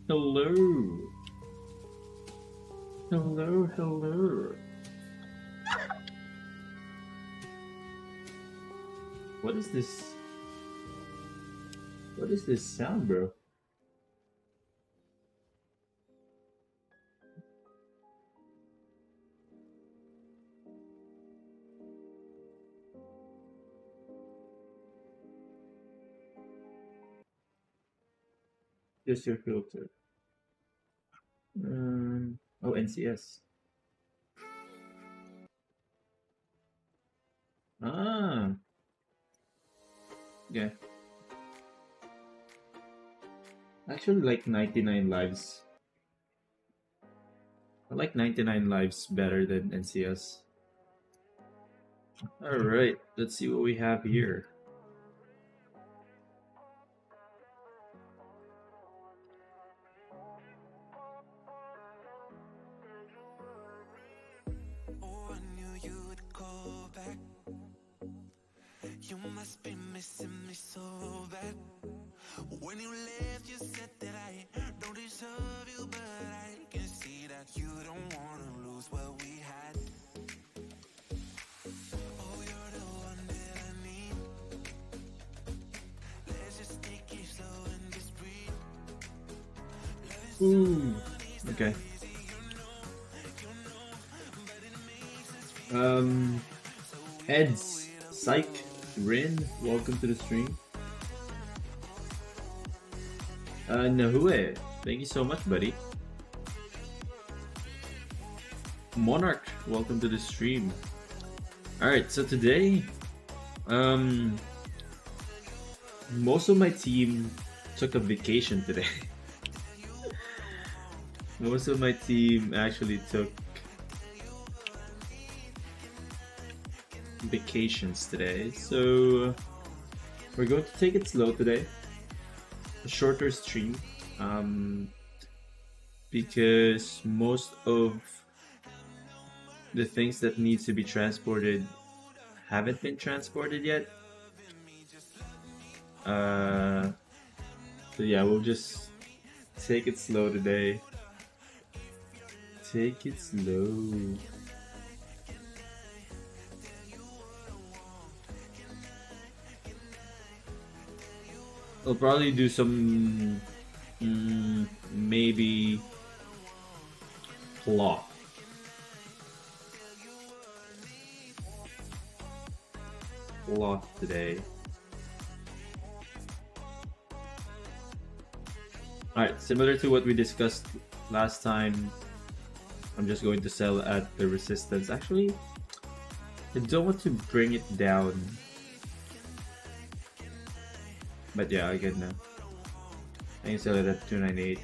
Hello. Hello, hello. What is this? What is this sound, bro? Just your filter. Oh, NCS. Ah, yeah. Actually, like 99 lives. I like 99 lives better than NCS. All right, let's see what we have here. Oh, I knew you'd call back. You must be missing me so bad. When you left, you said that I don't deserve you, but I can see that you don't wanna lose what we had. Oh, you're the one that I need. Let's just take it slow and just breathe. Ooh, okay. Heads, Psych, Rin, welcome to the stream. Nahue, thank you so much, buddy. Monarch, welcome to the stream. Alright, so today, most of my team took a vacation today. Most of my team actually took vacations today, so we're going to take it slow today. A shorter stream, because most of the things that needs to be transported haven't been transported yet. So yeah, we'll just take it slow today. Take it slow. I'll probably do some maybe cloth. Cloth today. Alright, similar to what we discussed last time, I'm just going to sell at the resistance. Actually, I don't want to bring it down. But yeah, I get now. I can sell it at 298.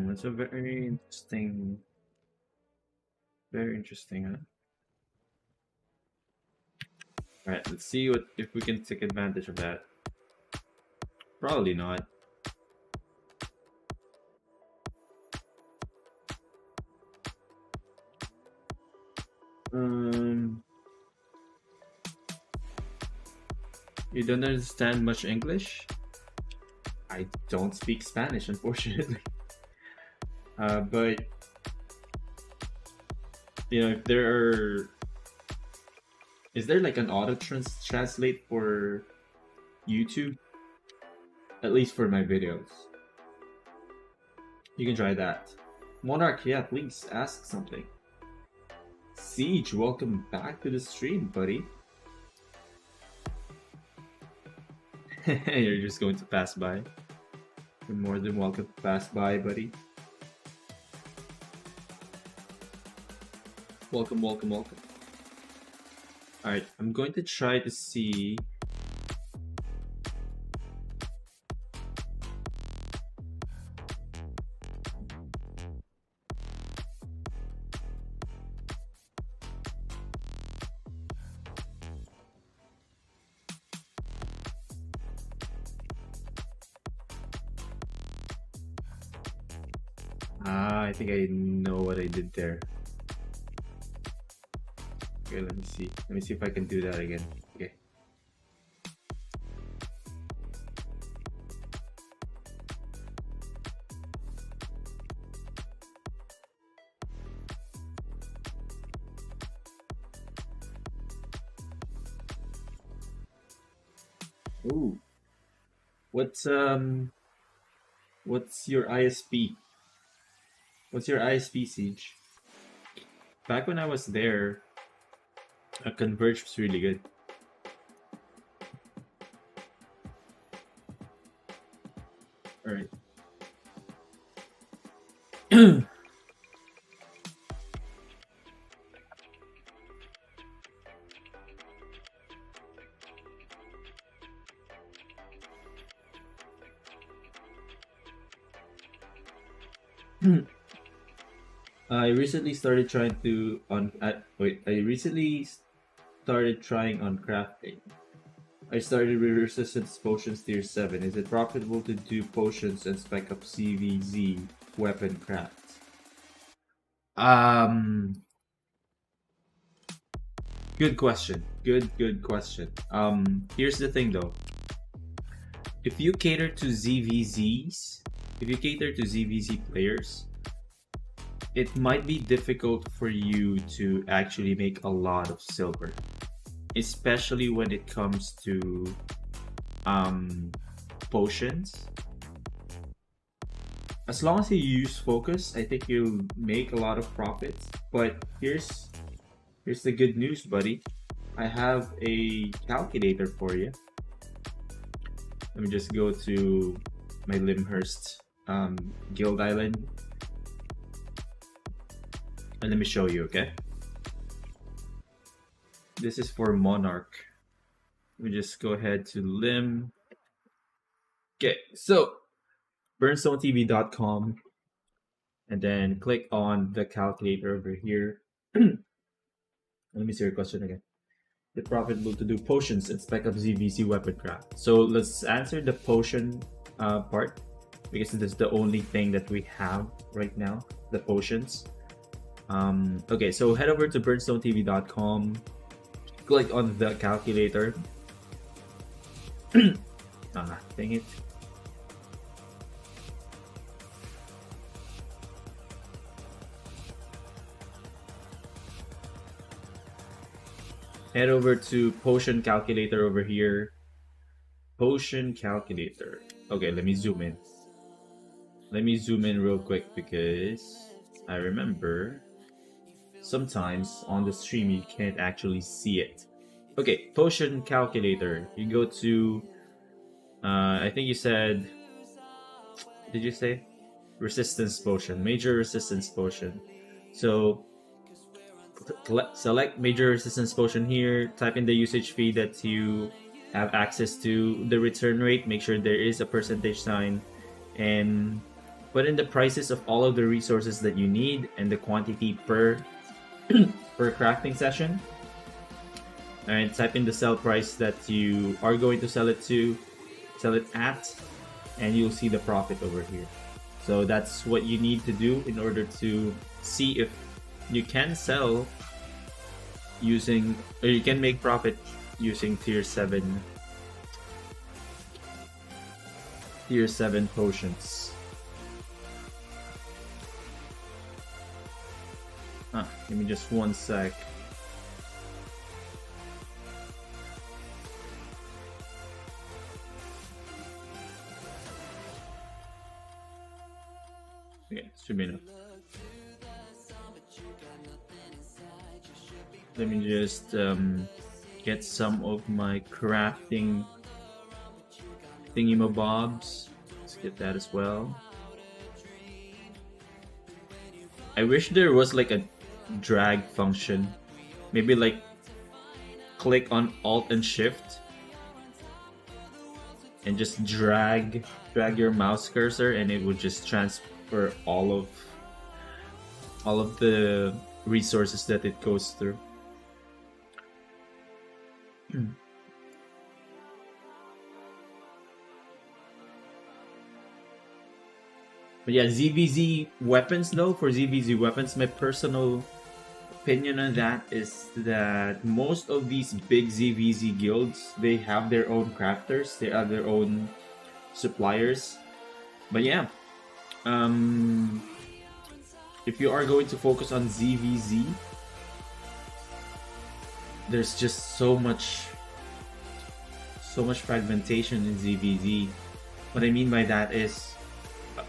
That's a very interesting, huh? Alright, let's see what if we can take advantage of that. Probably not. You don't understand much English? I don't speak Spanish, unfortunately. But you know, if is there like an auto translate for YouTube? At least for my videos. You can try that. Monarch, yeah, please ask something. Siege, welcome back to the stream, buddy. You're just going to pass by. You're more than welcome to pass by, buddy. Welcome, welcome, welcome. Alright, I'm going to try to see. Ah, I think I know what I did there. Okay, let me see. Let me see if I can do that again. Okay. Ooh. What's your ISP? What's your ISP, Siege? Back when I was there, a Converge was really good. Alright. I recently started trying to on wait. I recently started trying on crafting. I started with resistance potions tier 7. Is it profitable to do potions and spec up CVZ weapon crafts? Um, good question. Good question. Here's the thing though. If you cater to ZVZs, if you cater to ZVZ players, it might be difficult for you to actually make a lot of silver, especially when it comes to potions. As long as you use focus, I think you'll make a lot of profits. But here's the good news, buddy. I have a calculator for you. Let me just go to my Limhurst Guild Island, and let me show you. Okay, this is for Monarch. Let me just go ahead to Lim. Okay, so BernStoneTV.com, and then click on the calculator over here. Let me see your question again. The profitable to do potions and spec up ZVC weapon craft. So let's answer the potion part, because this is the only thing that we have right now, the potions. Okay, so head over to BernStoneTV.com, click on the calculator. Dang it. Head over to potion calculator over here. Potion calculator. Okay, let me zoom in. Let me zoom in real quick because I remember sometimes on the stream you can't actually see it. Okay, potion calculator. You go to, I think you said, did you say? Resistance potion, major resistance potion. So select major resistance potion here, type in the usage fee that you have access to, the return rate, make sure there is a percentage sign, and put in the prices of all of the resources that you need and the quantity per per crafting session. Alright, type in the sell price that you are going to sell it at, and you'll see the profit over here. So that's what you need to do in order to see if you can sell using, or you can make profit using tier 7 potions. Give me just one sec. Okay, should be enough. Let me just get some of my crafting thingy-mabobs. Let's get that as well. I wish there was like a drag function. Maybe like click on Alt and Shift and just drag your mouse cursor, and it would just transfer all of the resources that it goes through. But yeah, ZVZ weapons though, for ZVZ weapons, my personal opinion on that is that most of these big ZVZ guilds, they have their own crafters, they have their own suppliers. But yeah, if you are going to focus on ZVZ, there's just so much fragmentation in ZVZ. What I mean by that is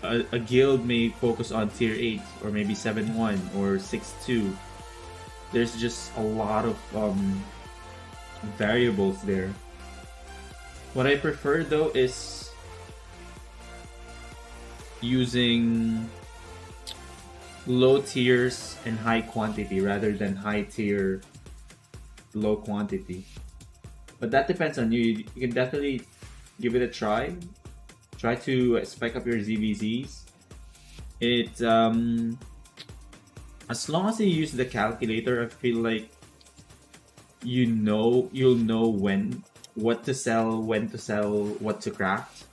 a guild may focus on tier 8 or maybe 7-1 or 6-2. There's just a lot of variables there. What I prefer though is using low tiers and high quantity rather than high tier, low quantity. But that depends on you. You can definitely give it a try. Try to spec up your ZVZs. It as long as you use the calculator, I feel like you'll know what to sell, when to sell, what to craft.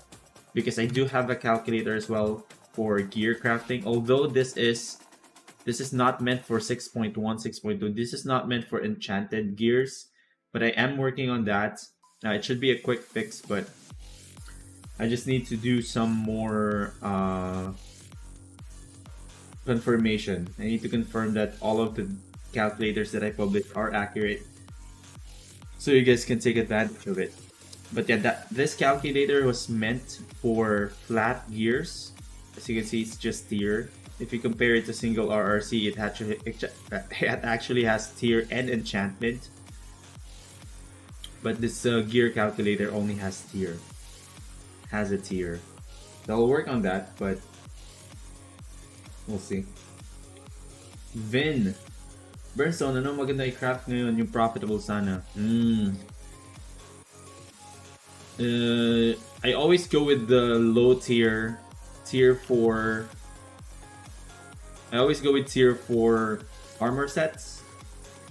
Because I do have a calculator as well for gear crafting. Although this is not meant for 6.1, 6.2. This is not meant for enchanted gears, but I am working on that. It should be a quick fix, but I just need to do some more confirmation. I need to confirm that all of the calculators that I publish are accurate, so you guys can take advantage of it. But yeah, this calculator was meant for flat gears. As you can see, it's just tier. If you compare it to single RRC, it actually has tier and enchantment. But this gear calculator only has tier. Has a tier. They'll work on that, but we'll see. Vin. Bernstone, ano maganda i-craft ngayon? Yung profitable sana. I always go with the low tier. Tier 4. I always go with tier 4 armor sets.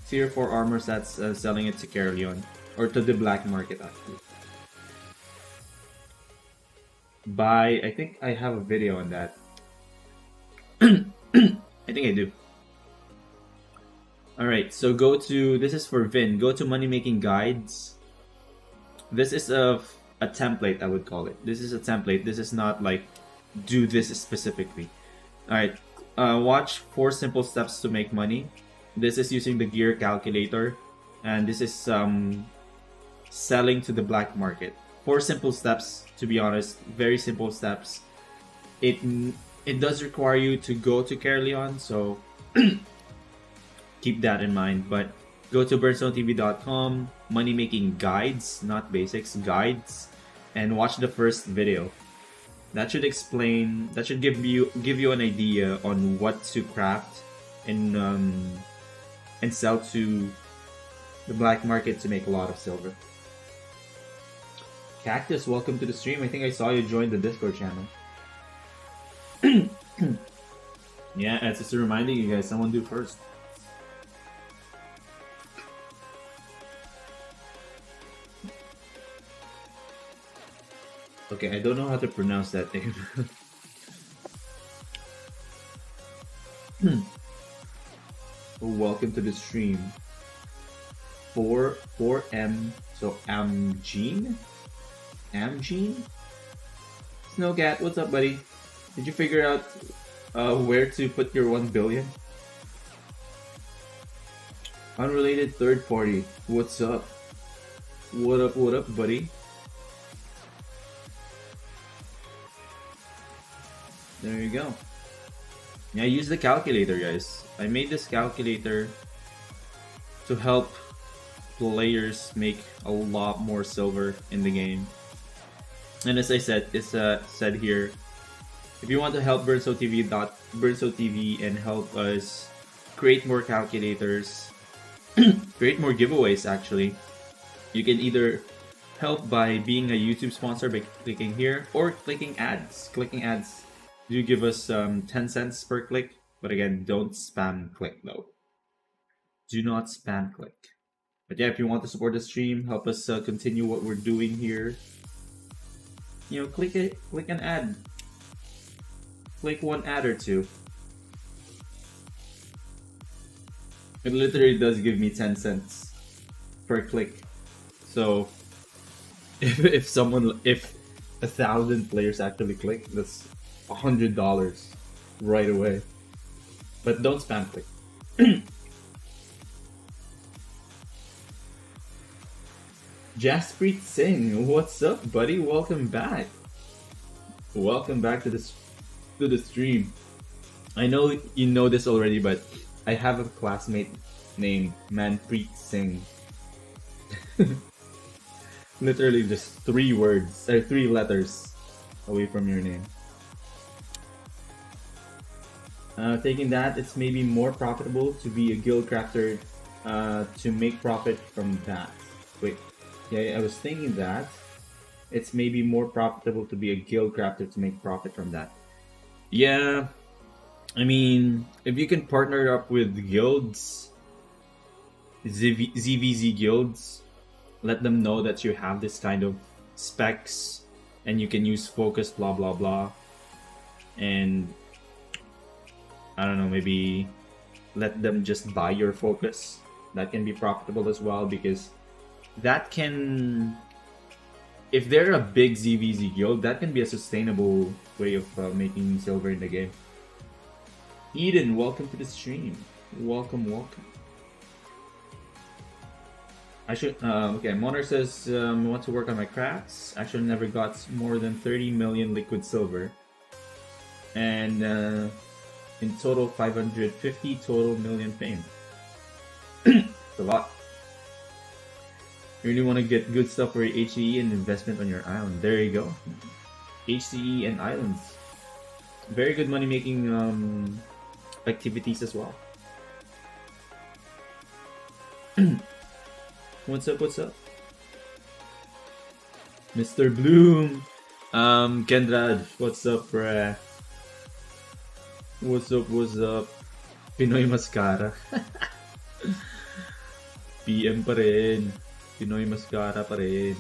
Tier 4 armor sets, selling it to Carolion. Or to the black market actually. I think I have a video on that. I think I do. Alright, so this is for Vin. Go to money making guides. This is a template, I would call it. This is a template. This is not like do this specifically. Alright, watch 4 simple steps to make money. This is using the gear calculator, and this is selling to the black market. 4 simple steps, to be honest, very simple steps. It does require you to go to Carolion, so keep that in mind. But go to BernStoneTV.com, money making guides, not basics, guides, and watch the first video. That should give you an idea on what to craft and sell to the black market to make a lot of silver. Cactus, welcome to the stream. I think I saw you join the Discord channel. Yeah, it's just a reminder, you guys, someone do first. Okay, I don't know how to pronounce that name. Oh, welcome to the stream. 4M, so Amgene? Amgene? Snowcat, what's up, buddy? Did you figure out where to put your 1 billion? Unrelated third party, what's up? What up, buddy? There you go. Yeah, use the calculator, guys. I made this calculator to help players make a lot more silver in the game. And as I said, it's said here, if you want to help BernStoneTV and help us create more calculators, create more giveaways actually, you can either help by being a YouTube sponsor by clicking here or clicking ads. Clicking ads do give us 10 cents per click, but again, don't spam click though. Do not spam click. But yeah, if you want to support the stream, help us continue what we're doing here, you know, click an ad. Click one ad or two. It literally does give me 10 cents per click. So if 1,000 players actually click, that's $100 right away. But don't spam click. Jaspreet Singh, what's up, buddy? Welcome back. Welcome back to the stream. I know you know this already, but I have a classmate named Manpreet Singh. Literally just 3 words or 3 letters away from your name. Taking that, it's maybe more profitable to be a guild crafter to make profit from that. Wait, yeah, I was thinking that it's maybe more profitable to be a guild crafter to make profit from that. Yeah, I mean, if you can partner up with guilds, ZVZ guilds, let them know that you have this kind of specs and you can use focus, blah blah blah, and I don't know, maybe let them just buy your focus. That can be profitable as well, because that can, if they're a big ZVZ guild, that can be a sustainable way of making silver in the game. Eden, welcome to the stream. Welcome, welcome. I should, okay, Monar says, want to work on my crafts. Actually never got more than 30 million liquid silver. And in total, 550 total million fame. It's a lot. You really want to get good stuff for your HCE and investment on your island. There you go. HCE and islands. Very good money making activities as well. What's up, what's up? Mr. Bloom. Kendraj, what's up, bruh? What's up, what's up? Pinoy Mascara. PM pa rin. Pinoy Mascara pa rin.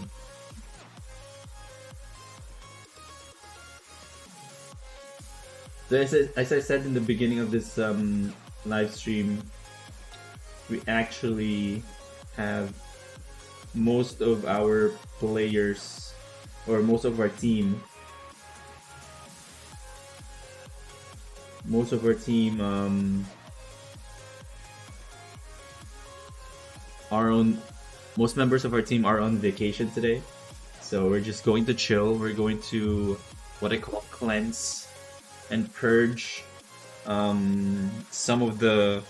So as I said in the beginning of this live stream, we actually have most of our players, or most of our team, most members of our team are on vacation today, so we're just going to chill. We're going to what I call cleanse and purge some of the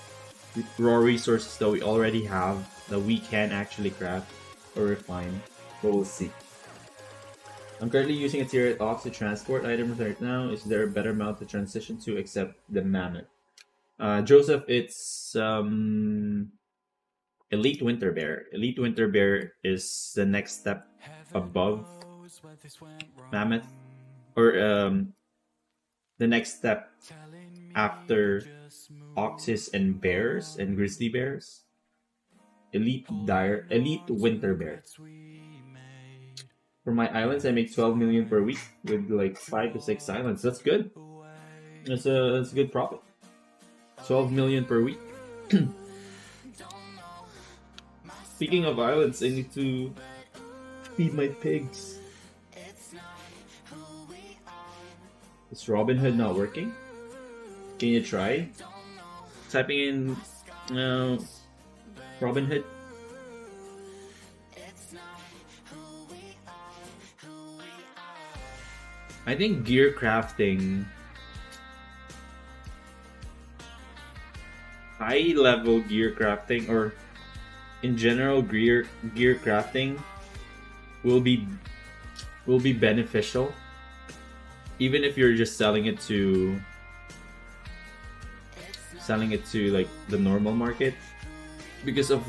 raw resources that we already have that we can actually craft or refine, but we'll see. I'm currently using a tier 8 ox to transport items right now. Is there a better mount to transition to except the mammoth? Joseph, it's Elite Winter Bear. Elite Winter Bear is the next step above mammoth, or the next step after oxes and bears and grizzly bears. Elite Winter Bear. For my islands, I make 12 million per week with like 5 to 6 islands. That's good. That's a good profit. 12 million per week. Speaking of islands, I need to feed my pigs. Is Robinhood not working? Can you try? Typing in Robinhood. I think gear crafting, high level gear crafting, or in general gear crafting will be beneficial, even if you're just selling it to like the normal market, because of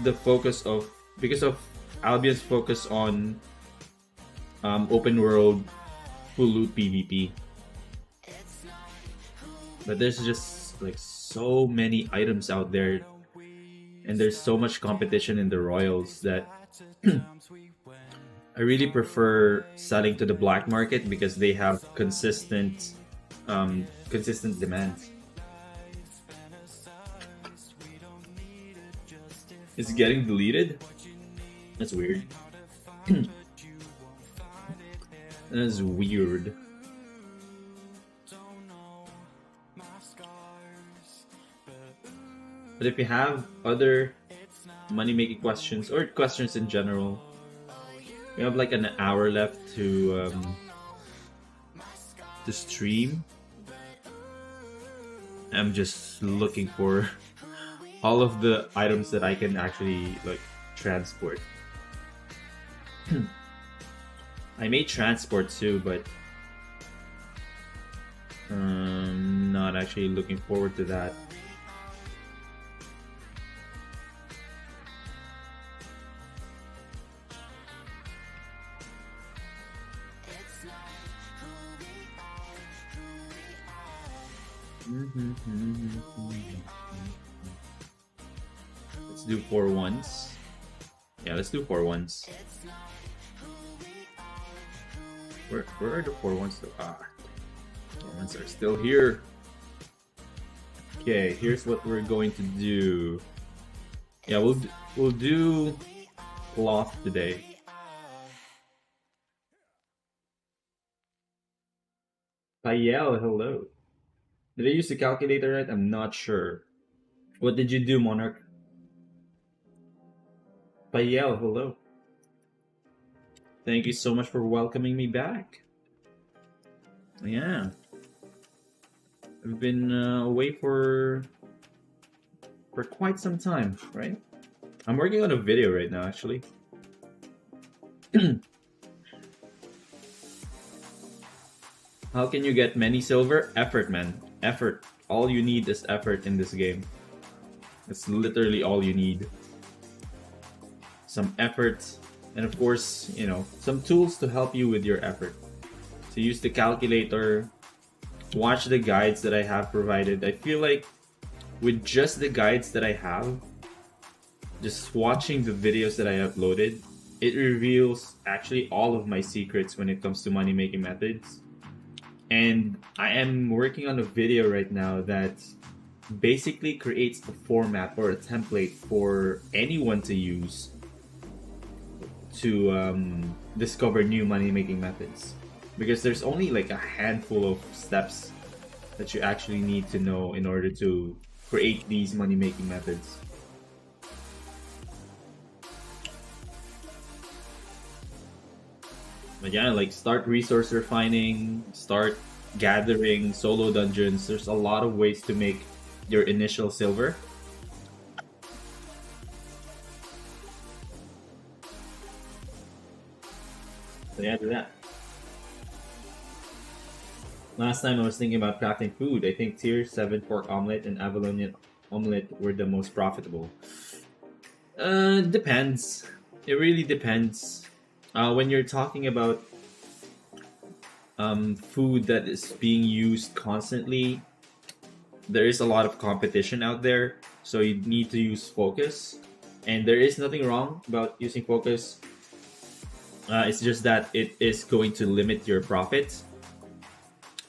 Albion's focus on open world full loot PvP. But there's just like so many items out there, and there's so much competition in the royals that I really prefer selling to the black market, because they have consistent consistent demands. It's getting deleted? That's weird. That's weird. But if you have other money-making questions or questions in general, we have like an hour left to stream. I'm just looking for all of the items that I can actually like transport. I may transport too, but not actually looking forward to that. Let's do 4 ones. Yeah, let's do 4 ones. Where are the 4 ones though? Ah, 4 ones are still here. Okay, here's what we're going to do. Yeah, we'll do cloth today. Payel, hello. Did I use the calculator right? I'm not sure. What did you do, Monarch? Payel, hello. Thank you so much for welcoming me back. Yeah. I've been away for quite some time, right? I'm working on a video right now, actually. How can you get many silver? Effort, man. Effort. All you need is effort in this game. It's literally all you need. Some effort, and of course, you know, some tools to help you with your effort. So use the calculator, watch the guides that I have provided. I feel like with just the guides that I have, just watching the videos that I uploaded, it reveals actually all of my secrets when it comes to money making methods. And I am working on a video right now that basically creates a format or a template for anyone to use to discover new money making methods, because there's only like a handful of steps that you actually need to know in order to create these money making methods. But yeah, like start resource refining, start gathering solo dungeons. There's a lot of ways to make your initial silver. So yeah, do that. Last time I was thinking about crafting food. I think tier 7 pork omelet and Avalonian omelet were the most profitable. Depends. It really depends. When you're talking about food that is being used constantly, there is a lot of competition out there, so you need to use focus. And there is nothing wrong about using focus. It's just that it is going to limit your profits.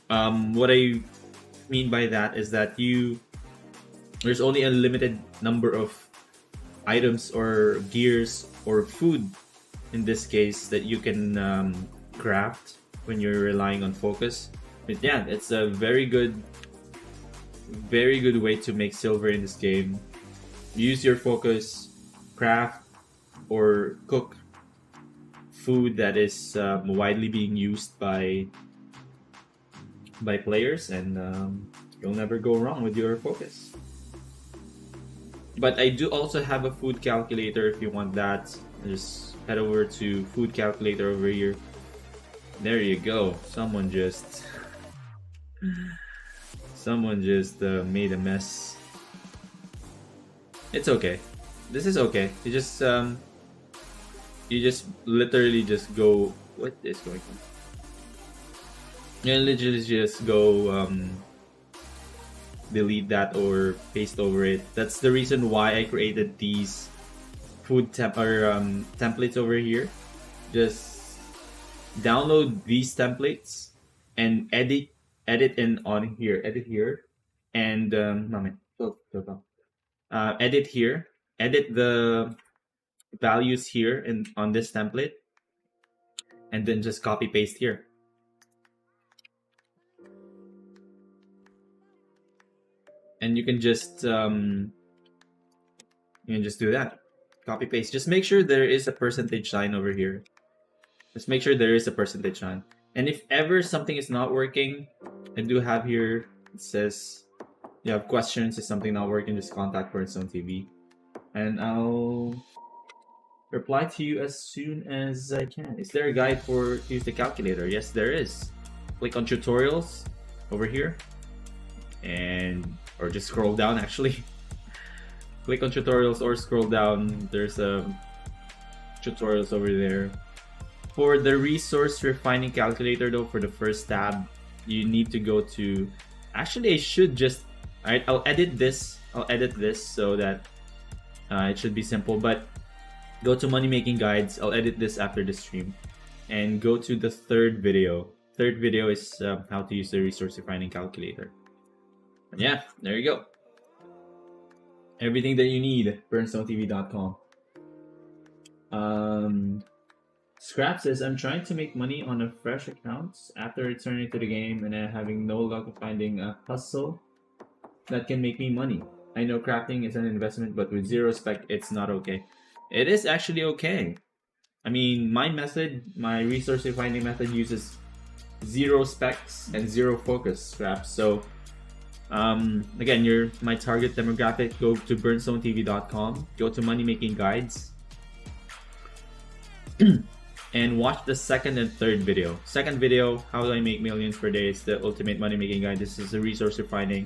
What I mean by that is that there's only a limited number of items or gears or food in this case that you can craft when you're relying on focus. But yeah, it's a very good way to make silver in this game. Use your focus, craft or cook food that is widely being used by players, and you'll never go wrong with your focus. But I do also have a food calculator if you want that. Just head over to food calculator over here. There you go. Someone just made a mess. It's okay. This is okay. You just literally just go. What is going on? You literally just go delete that or paste over it. That's the reason why I created these food templates over here. Just download these templates and edit edit in on here, edit here, and edit here, edit the values here in on this template, and then just copy paste here. And you can just do that. Copy paste. Just make sure there is a percentage sign over here. Just make sure there is a percentage sign. And if ever something is not working, I do have here, it says you have questions, is something not working, just contact BernStoneTV. And I'll reply to you as soon as I can. Is there a guide for to use the calculator? Yes, there is. Click on tutorials over here, or just scroll down actually. Click on tutorials or scroll down. There's tutorials over there. For the resource refining calculator though, for the first tab, you need to go to, actually I should just, alright, I'll edit this so that it should be simple, but go to money making guides. I'll edit this after the stream, and go to the third video. Third video is how to use the resource refining calculator. And yeah, there you go. Everything that you need, BernStoneTV.com. Scrap says, I'm trying to make money on a fresh account after returning to the game and having no luck of finding a hustle that can make me money. I know crafting is an investment, but with zero spec, it's not okay. It is actually okay. I mean, my method, my resource refining method uses 0 specs and 0 focus scraps. So, again, you're my target demographic. Go to BernStoneTV.com. Go to money making guides. And watch the second and third video. Second video, how do I make millions per day? It's the ultimate money making guide. This is the resource refining.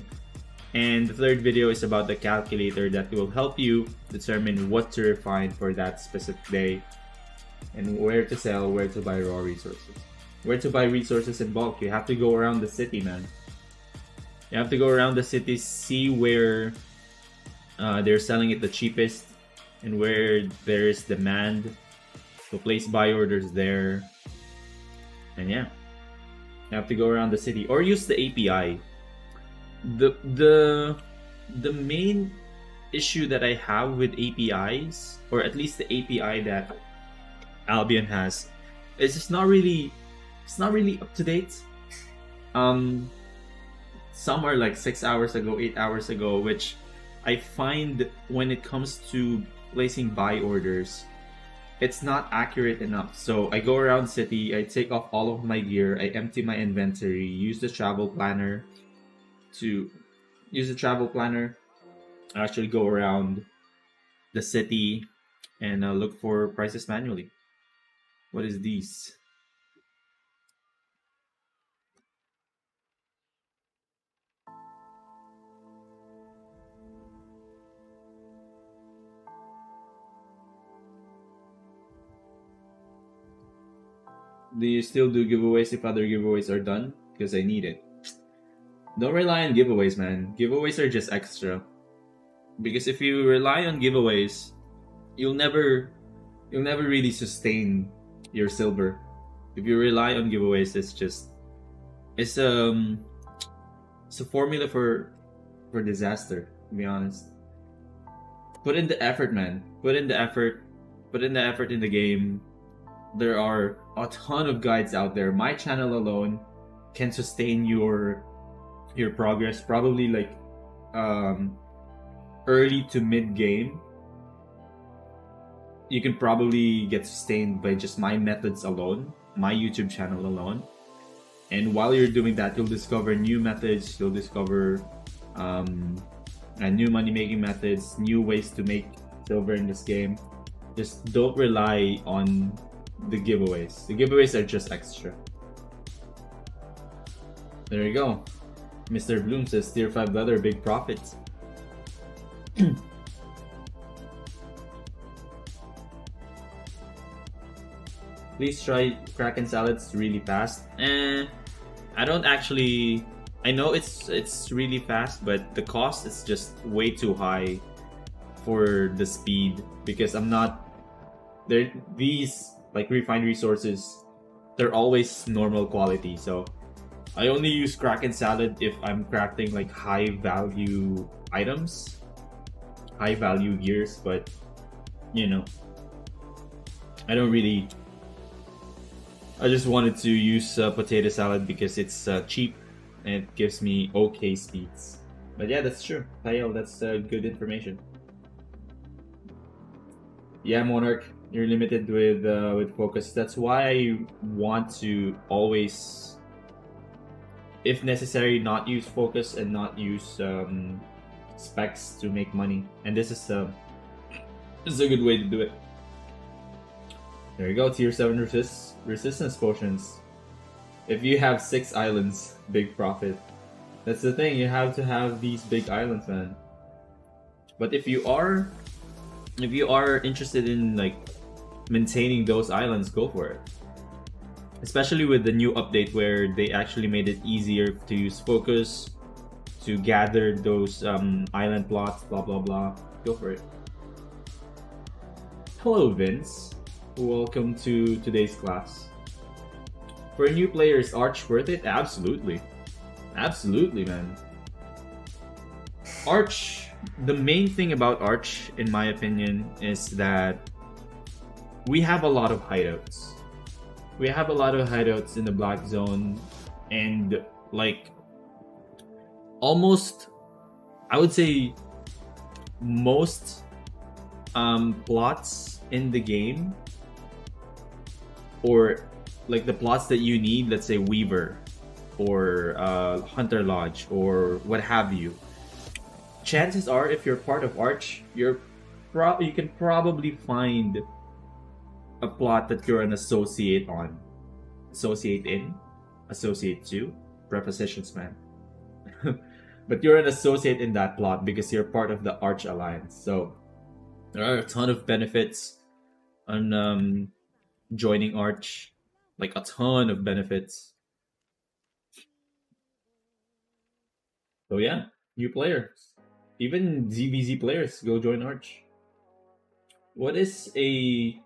And the third video is about the calculator that will help you determine what to refine for that specific day, and where to sell, where to buy raw resources. Where to buy resources in bulk. You have to go around the city, man. You have to go around the city, see where they're selling it the cheapest and where there is demand. So place buy orders there. And yeah, you have to go around the city or use the API. The main issue that I have with APIs, or at least the API that Albion has, is it's not really up to date. Some are like 6 hours ago, 8 hours ago, which I find when it comes to placing buy orders, it's not accurate enough. So I go around city, I take off all of my gear, I empty my inventory, use the travel planner. I actually go around the city and look for prices manually. What is these? Do you still do giveaways if other giveaways are done? Because I need it. Don't rely on giveaways, man. Giveaways are just extra. Because if you rely on giveaways, you'll never really sustain your silver. If you rely on giveaways, it's a formula for disaster, to be honest. Put in the effort, man. Put in the effort in the game. There are a ton of guides out there. My channel alone can sustain your progress, probably like early to mid game. You can probably get sustained by just my methods alone, my YouTube channel alone. And while you're doing that, you'll discover new methods, you'll discover new money making methods, new ways to make silver in this game. Just don't rely on the giveaways. The giveaways are just extra. There you go. Mr. Bloom says tier 5 leather, big profits. Please try Kraken salads really fast. I don't actually. I know it's really fast, but the cost is just way too high for the speed, because I'm not there. These like refined resources, they're always normal quality, so I only use Kraken Salad if I'm crafting like high value items, high value gears, but you know, I don't really. I just wanted to use potato salad because it's cheap and it gives me okay speeds. But yeah, that's true. Tayo, that's good information. Yeah, Monarch, you're limited with focus. That's why I want to always, if necessary, not use focus and not use specs to make money. And this is a good way to do it. There you go, tier 7 resistance potions. If you have 6 islands, big profit. That's the thing, you have to have these big islands, man. But if you are interested in like maintaining those islands, go for it. Especially with the new update where they actually made it easier to use focus, to gather those island plots, blah blah blah. Go for it. Hello, Vince. Welcome to today's class. For new players, Arch worth it? Absolutely. Absolutely, man. Arch, the main thing about Arch, in my opinion, is that we have a lot of hideouts. We have a lot of hideouts in the Black Zone, and like almost, I would say most plots in the game, or like the plots that you need, let's say Weaver or Hunter Lodge or what have you, chances are if you're part of Arch, you can probably find a plot that you're an associate on, associate in, associate to, prepositions, man. But you're an associate in that plot because you're part of the Arch Alliance. So there are a ton of benefits on joining Arch, like a ton of benefits. So yeah, new players, even ZBZ players, go join Arch. What is a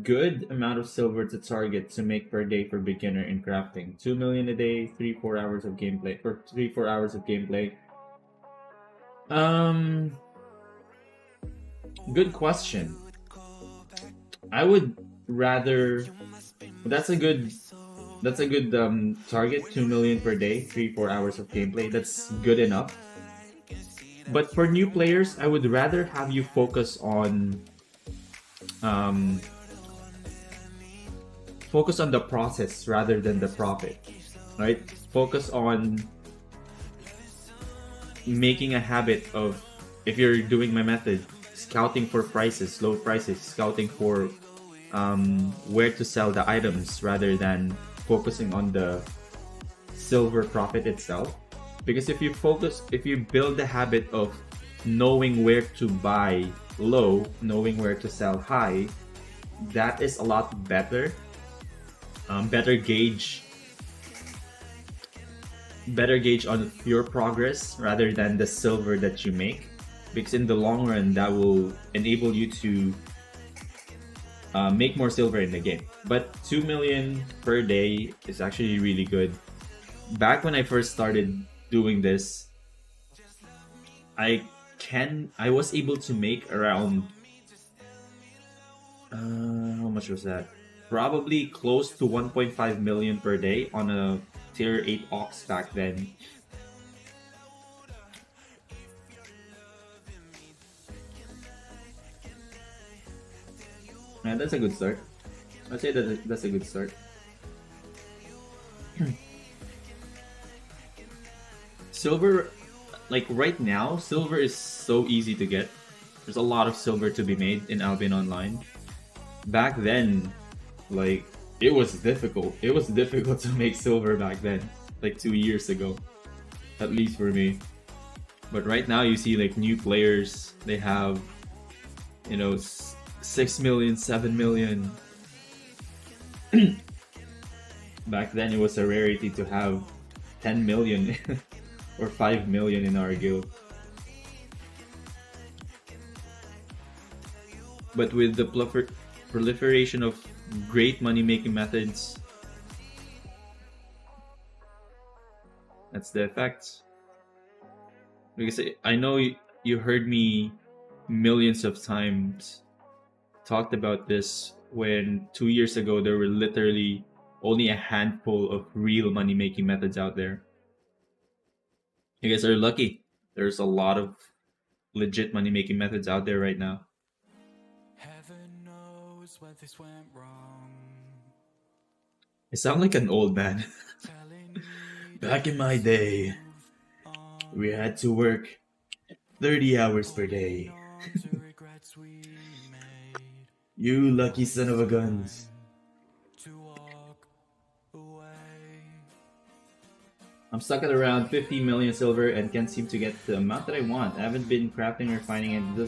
good amount of silver to target to make per day for beginner in crafting? 2 million a day, 3-4 hours of gameplay, or 3-4 hours of gameplay. Good question. I would rather. That's a good target. 2 million per day, 3-4 hours of gameplay. That's good enough. But for new players, I would rather have you focus on the process rather than the profit, right? Focus on making a habit of, if you're doing my method, scouting for prices, low prices, scouting for where to sell the items rather than focusing on the silver profit itself. Because if you build the habit of knowing where to buy low, knowing where to sell high, that is a lot better. Better gauge on your progress rather than the silver that you make, because in the long run that will enable you to make more silver in the game. But 2 million per day is actually really good. Back when I first started doing this, I was able to make around how much was that? Probably close to 1.5 million per day on a tier 8 ox back then. Man, that's a good start. I'd say that's a good start. Silver, like right now, silver is so easy to get. There's a lot of silver to be made in Albion Online. Back then, like, it was difficult. It was difficult to make silver back then, like 2 years ago, at least for me. But right now, you see like new players. They have, 6 million, 7 million. Back then, it was a rarity to have 10 million or 5 million in our guild. But with the proliferation of great money-making methods, That's the effect. Because I know you heard me millions of times talked about this when 2 years ago there were literally only a handful of real money making methods out there. You guys are lucky. There's a lot of legit money making methods out there right now. Heaven knows where this went wrong. I sound like an old man. Back in my day, we had to work 30 hours per day. You lucky son of a guns. I'm stuck at around 50 million silver and can't seem to get the amount that I want. I haven't been crafting or refining and it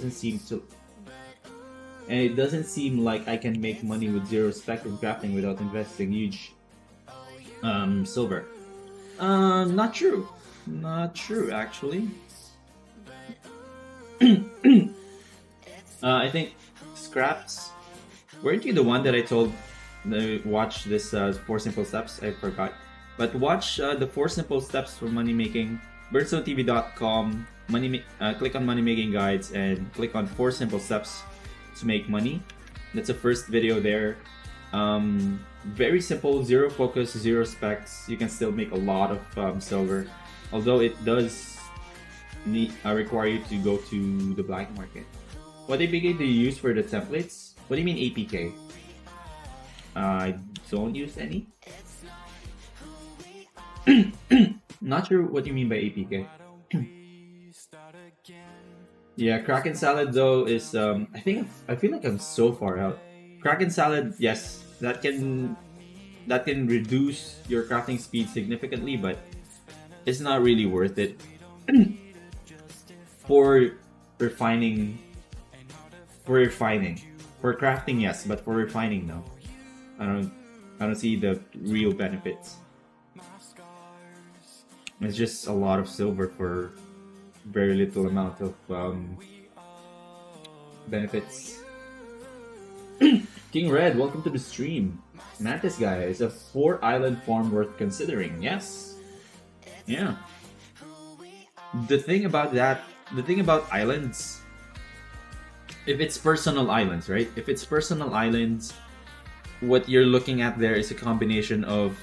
doesn't seem like I can make money with zero spec in crafting without investing huge silver. Not true. Not true, actually. I think scraps. Weren't you the one that I told watch this 4 simple steps? I forgot. But watch the 4 simple steps for money making. BernStoneTV.com. Click on money making guides and click on 4 simple steps to make money. That's the first video there. Very simple, zero focus, zero specs. You can still make a lot of silver, although it does require you to go to the black market. What APK do you use for the templates? What do you mean APK? I don't use any. Not sure what you mean by APK. Yeah, Kraken salad though is I feel like I'm so far out. Kraken salad, yes, that can reduce your crafting speed significantly, but it's not really worth it. For refining. For crafting, yes, but for refining, no. I don't see the real benefits. It's just a lot of silver for very little amount of benefits. King Red, welcome to the stream. Mantis guy, is a 4-island farm worth considering? Yes. Yeah. The thing about islands, if it's personal islands, right? If it's personal islands, what you're looking at there is a combination of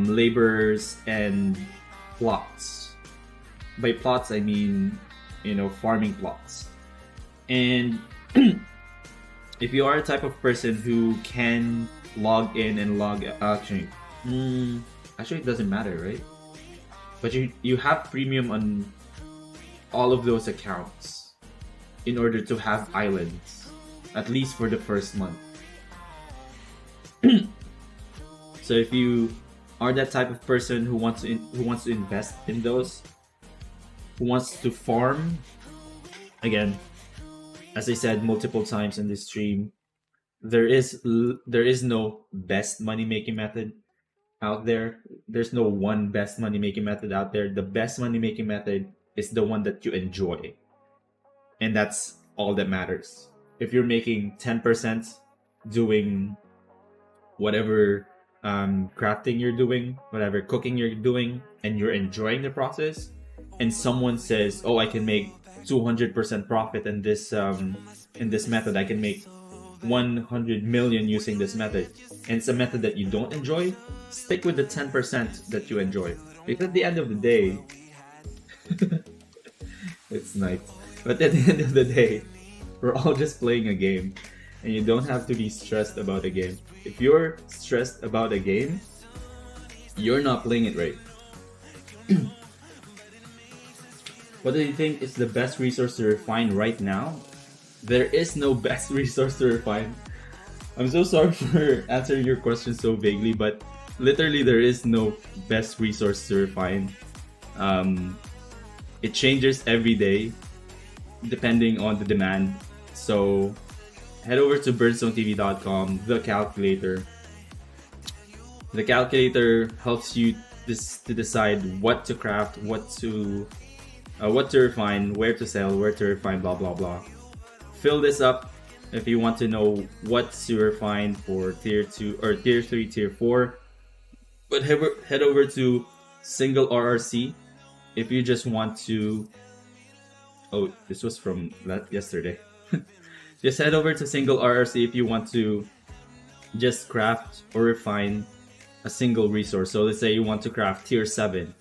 laborers and plots. By plots, I mean, farming plots. And if you are a type of person who can log in and log actually it doesn't matter, right? But you have premium on all of those accounts in order to have islands, at least for the first month. So if you are that type of person who wants to invest in those, who wants to farm, again, as I said multiple times in this stream, there is no best money making method out there. There's no one best money making method out there. The best money making method is the one that you enjoy, and that's all that matters. If you're making 10% doing whatever crafting you're doing, whatever cooking you're doing, and you're enjoying the process, and someone says, "Oh, I can make 200% profit in this method. I can make 100 million using this method," and it's a method that you don't enjoy, stick with the 10% that you enjoy. Because at the end of the day, it's nice. But at the end of the day, we're all just playing a game, and you don't have to be stressed about a game. If you're stressed about a game, you're not playing it right. What do you think is the best resource to refine right now? There is no best resource to refine. I'm so sorry for answering your question so vaguely, but literally there is no best resource to refine. It changes every day depending on the demand. So head over to BernStoneTV.com, the calculator. The calculator helps you to decide what to craft, what to refine, where to sell, where to refine, blah blah blah. Fill this up if you want to know what to refine for tier 2 or tier 3, tier 4. But head over to single RRC if you just want to. Oh, this was from yesterday. Just head over to single RRC if you want to just craft or refine a single resource. So let's say you want to craft tier 7.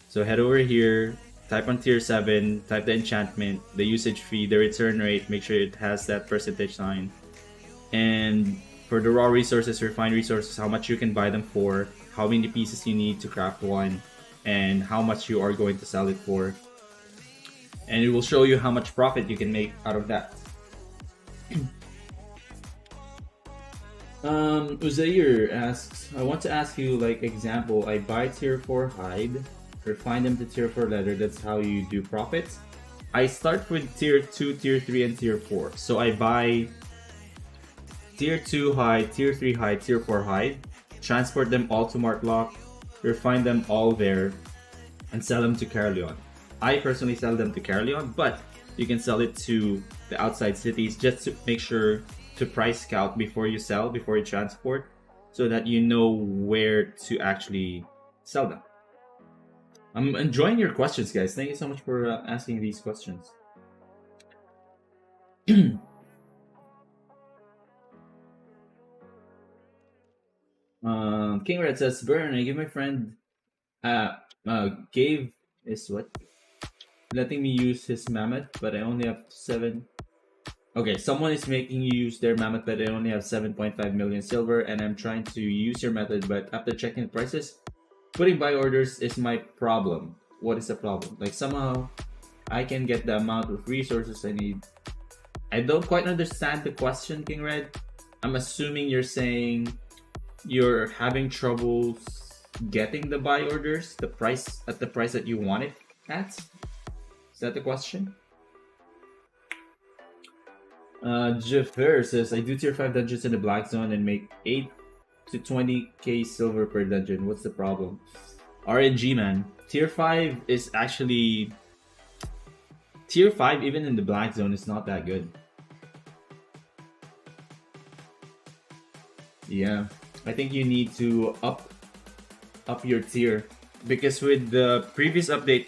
So head over here, type on tier 7, type the enchantment, the usage fee, the return rate, make sure it has that percentage sign. And for the raw resources, refined resources, how much you can buy them for, how many pieces you need to craft one, and how much you are going to sell it for. And it will show you how much profit you can make out of that. Uzair asks, I want to ask you, like, example, I buy tier 4 hide, refine them to tier 4 leather, that's how you do profits. I start with tier 2, tier 3, and tier 4. So I buy tier 2 hide, tier 3 hide, tier 4 hide, transport them all to Martlock, refine them all there, and sell them to Carleon. I personally sell them to Carleon, but you can sell it to the outside cities just to make sure to price scout before you sell, before you transport, so that you know where to actually sell them. I'm enjoying your questions, guys. Thank you so much for asking these questions. King Red says, Bern, I give my friend gave is what? Letting me use his mammoth, but I only have 7. Okay, someone is making you use their mammoth, but I only have 7.5 million silver, and I'm trying to use your method, but after checking the prices, putting buy orders is my problem. What is the problem? Like, somehow I can get the amount of resources I need. I don't quite understand the question, King Red. I'm assuming you're saying you're having troubles getting the buy orders, the price at the price that you want it at. Is that the question? Jaffer says, I do tier 5 dungeons in the black zone and make 8 to 20k silver per dungeon. What's the problem? RNG, man. Tier 5 is actually... Tier 5, even in the black zone, is not that good. Yeah. I think you need to up your tier. Because with the previous update,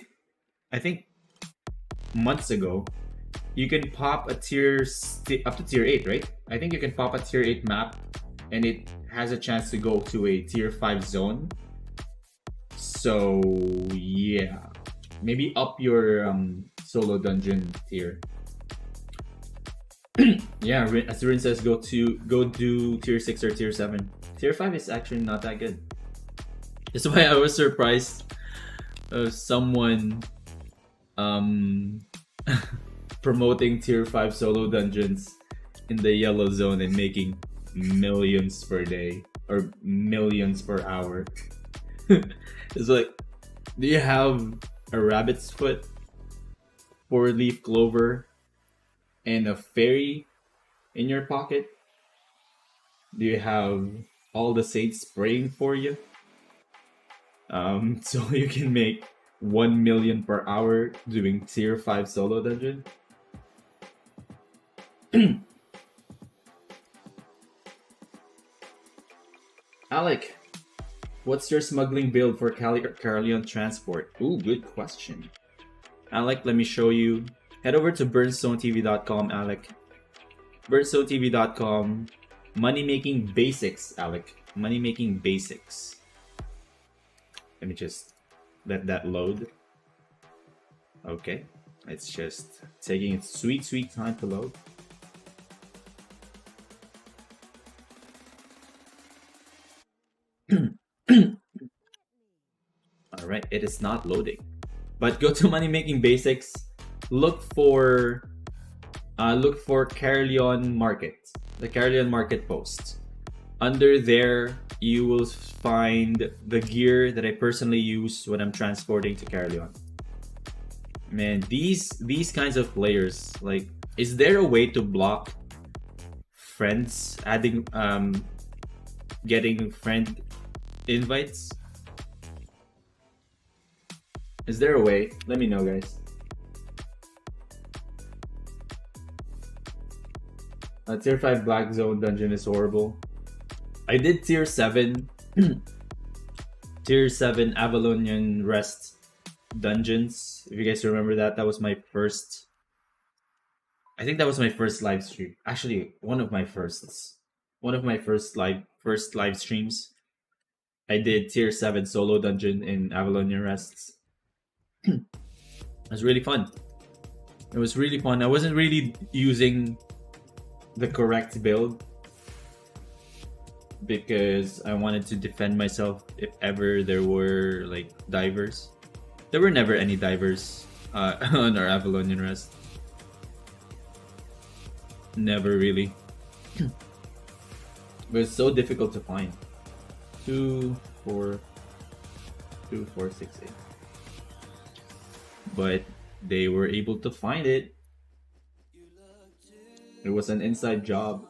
I think months ago, you can pop a tier up to tier 8, right? I think you can pop a tier 8 map and it has a chance to go to a tier 5 zone. So yeah, maybe up your solo dungeon tier. Yeah, as Rin says, go do tier 6 or tier 7. Tier 5 is actually not that good. That's why I was surprised of someone promoting tier 5 solo dungeons in the yellow zone and making millions per day or millions per hour. It's like, do you have a rabbit's foot, 4-leaf clover, and a fairy in your pocket? Do you have all the saints praying for you? So you can make 1 million per hour doing tier 5 solo dungeon? Alec, what's your smuggling build for Carleon transport? Ooh, good question. Alec, let me show you. Head over to BernStoneTV.com, Alec. BernStoneTV.com. Money making basics, Alec. Money making basics. Let me just let that load. Okay, it's just taking its sweet time to load. Alright, it is not loading. But go to Money Making Basics. Look for Carleon Market. The Carleon Market post. Under there, you will find the gear that I personally use when I'm transporting to Carleon. Man, these kinds of players, like, is there a way to block friends adding getting friend invites? Is there a way? Let me know, guys. Tier 5 Black Zone dungeon is horrible. I did tier 7 to Tier 7 Avalonian Rest dungeons. If you guys remember that, that was my first. I think that was my first live stream. Actually, one of my firsts. One of my first live streams. I did Tier 7 solo dungeon in Avalonian Rests. It was really fun. It was really fun. I wasn't really using the correct build because I wanted to defend myself if ever there were like divers. There were never any divers on our Avalonian Rest. Never really. But it's so difficult to find. 2, 4, 2, 4, 6, 8. But they were able to find it. It was an inside job.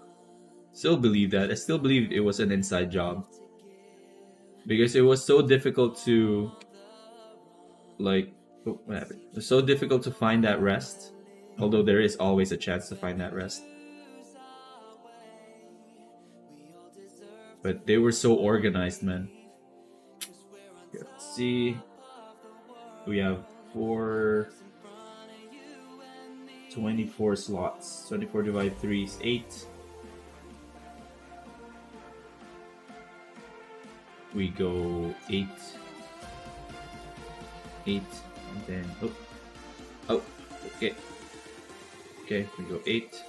Still believe that. I still believe it was an inside job. Because it was so difficult to like what happened? It was so difficult to find that rest. Although there is always a chance to find that rest. But they were so organized, man. Here, let's see. We have 24 slots. 24 divided 3 is 8. We go 8. 8. And then, oh, okay. Okay, we go 8.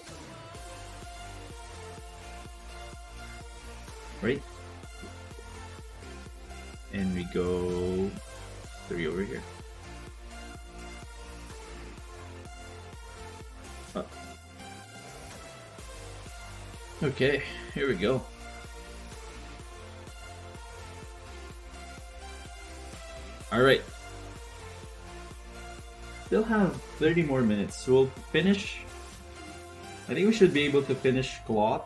Right? And we go 3 over here. Oh. Okay, here we go. Alright. Still have 30 more minutes. We'll finish. I think we should be able to finish cloth.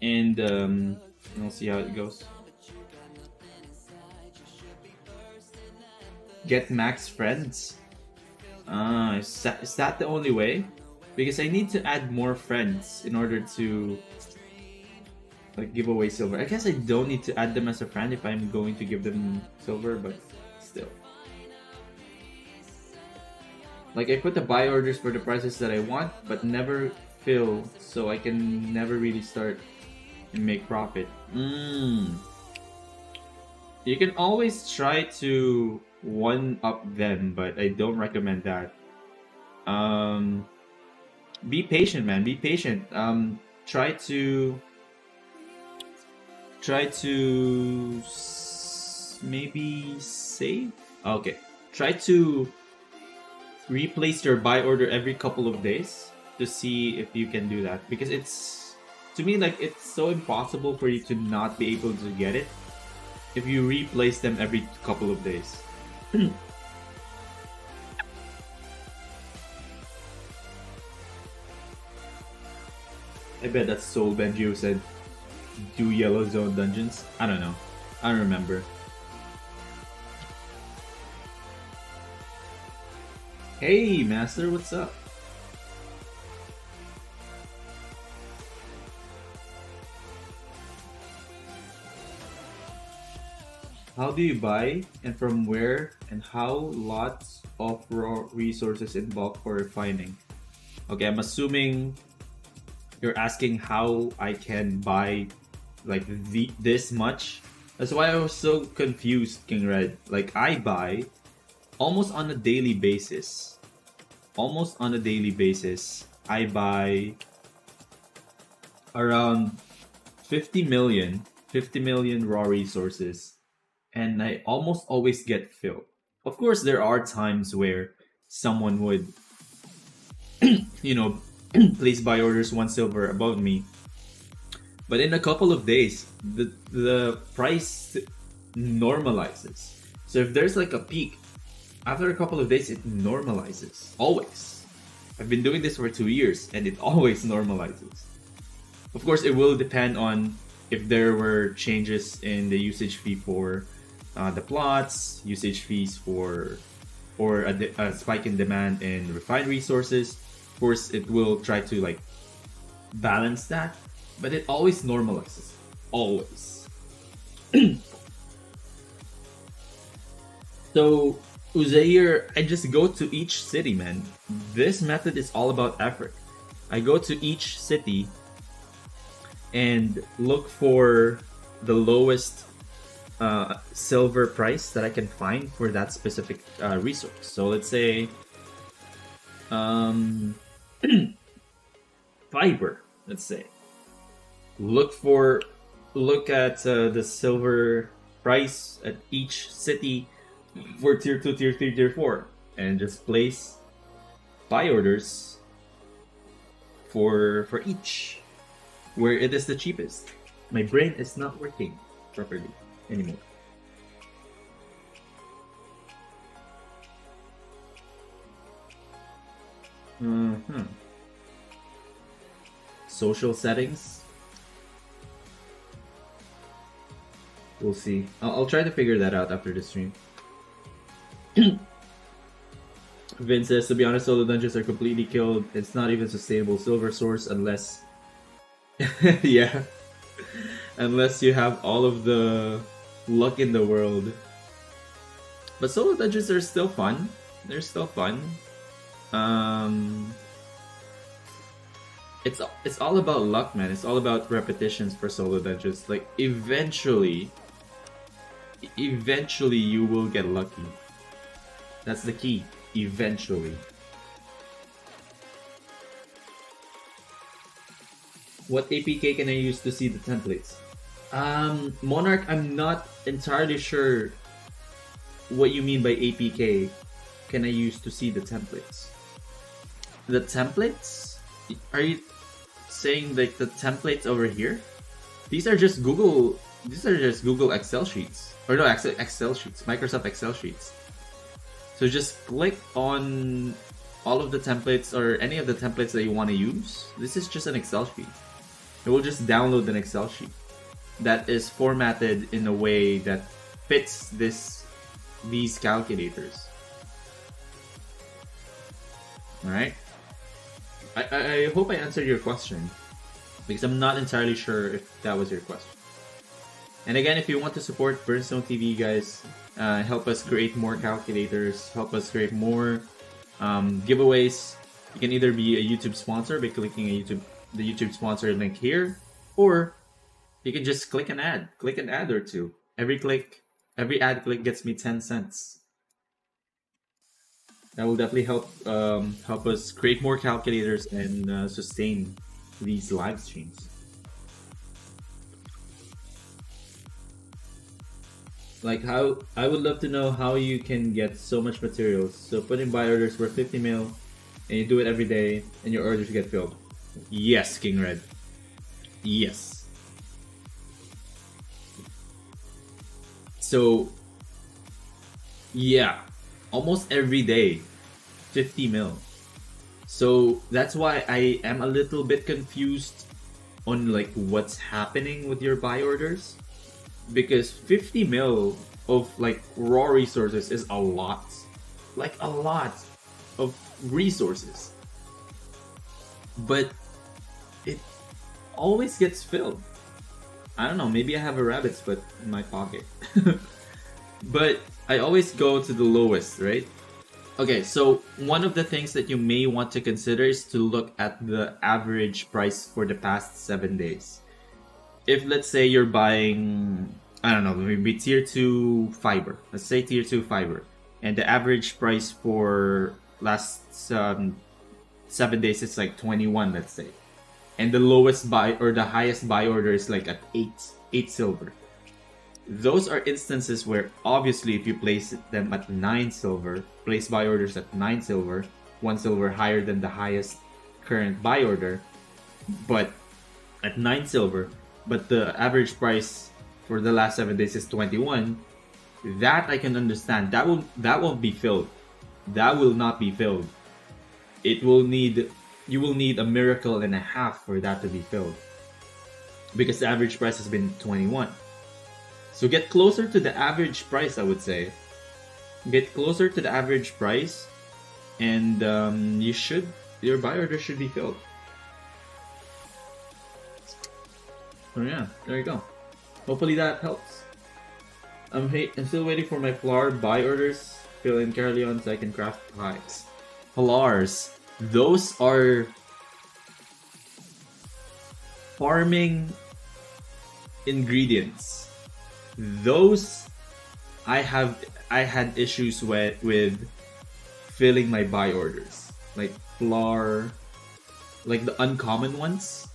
And we'll see how it goes. Get max friends. Is that the only way? Because I need to add more friends in order to like give away silver. I guess I don't need to add them as a friend if I'm going to give them silver, but still. Like I put the buy orders for the prices that I want, but never fill, so I can never really start and make profit. You can always try to one up them, but I don't recommend that. Be patient, man. Be patient. Try to maybe save. Okay. Try to replace your buy order every couple of days to see if you can do that, because it's, to me, like, it's so impossible for you to not be able to get it if you replace them every couple of days. I bet that's Soul Benji who said do yellow zone dungeons. I don't know. I don't remember. Hey Master, what's up? How do you buy and from where, and how lots of raw resources in bulk for refining? Okay, I'm assuming you're asking how I can buy like this much. That's why I was so confused, King Red. Like I buy almost on a daily basis. Almost on a daily basis, I buy around 50 million raw resources, and I almost always get filled. Of course, there are times where someone would, you know, place buy orders 1 silver above me. But in a couple of days, the price normalizes. So if there's like a peak, after a couple of days, it normalizes. Always. I've been doing this for 2 years, and it always normalizes. Of course, it will depend on if there were changes in the usage fee for the plots, usage fees for a spike in demand in refined resources. Of course, it will try to like balance that, but it always normalizes. Always. So, Uzair, I just go to each city, man. This method is all about effort. I go to each city and look for the lowest silver price that I can find for that specific resource. So let's say fiber. Let's say look at the silver price at each city for tier 2, tier 3, tier 4, and just place buy orders for each where it is the cheapest. My brain is not working properly anymore. Social settings. We'll see. I'll try to figure that out after the stream. Vin says, to be honest, solo dungeons are completely killed. It's not even sustainable silver source unless... yeah. Unless you have all of the luck in the world. But solo dungeons are still fun. They're still fun. It's all about luck, man. It's all about repetitions for solo dungeons. Like, eventually you will get lucky. That's the key. Eventually. What APK can I use to see the templates? Monarch, I'm not entirely sure what you mean by APK can I use to see the templates. The templates? Are you saying like the templates over here? These are just Google Excel sheets. Or no, Excel sheets, Microsoft Excel sheets. So just click on all of the templates or any of the templates that you want to use. This is just an Excel sheet. It will just download an Excel sheet that is formatted in a way that fits these calculators. Alright? I hope I answered your question, because I'm not entirely sure if that was your question. And again, if you want to support BernStoneTV, guys, help us create more calculators, help us create more giveaways. You can either be a YouTube sponsor by clicking the YouTube sponsor link here, or you can just click an ad or two. Every ad click gets me 10 cents. That will definitely help us create more calculators and sustain these live streams. Like, how I would love to know how you can get so much materials. So put in buy orders for 50 mil, and you do it every day, and your orders get filled. Yes, King Red. Yes. So, yeah, almost every day, 50 mil. So that's why I am a little bit confused on like what's happening with your buy orders, because 50 mil of like raw resources is a lot, like a lot of resources, but it always gets filled. I don't know, maybe I have a rabbit's foot in my pocket. But I always go to the lowest, right? Okay, so one of the things that you may want to consider is to look at the average price for the past 7 days. If let's say you're buying, I don't know, maybe tier 2 fiber. Let's say tier 2 fiber. And the average price for last 7 days is like 21, let's say. And the lowest buy or the highest buy order is like at 8 silver. Those are instances where obviously if you place them at 9 silver, place buy orders at 9 silver, 1 silver higher than the highest current buy order, but at 9 silver, but the average price for the last 7 days is 21, that I can understand. That won't be filled. That will not be filled. You will need a miracle and a half for that to be filled, because the average price has been 21. So get closer to the average price, I would say. Get closer to the average price, and your buy order should be filled. So yeah, there you go. Hopefully that helps. I'm still waiting for my flour buy orders. Fill in Carleon so I can craft pies. Flours. Those are farming ingredients. Those I had issues with filling my buy orders. Like flour, like the uncommon ones,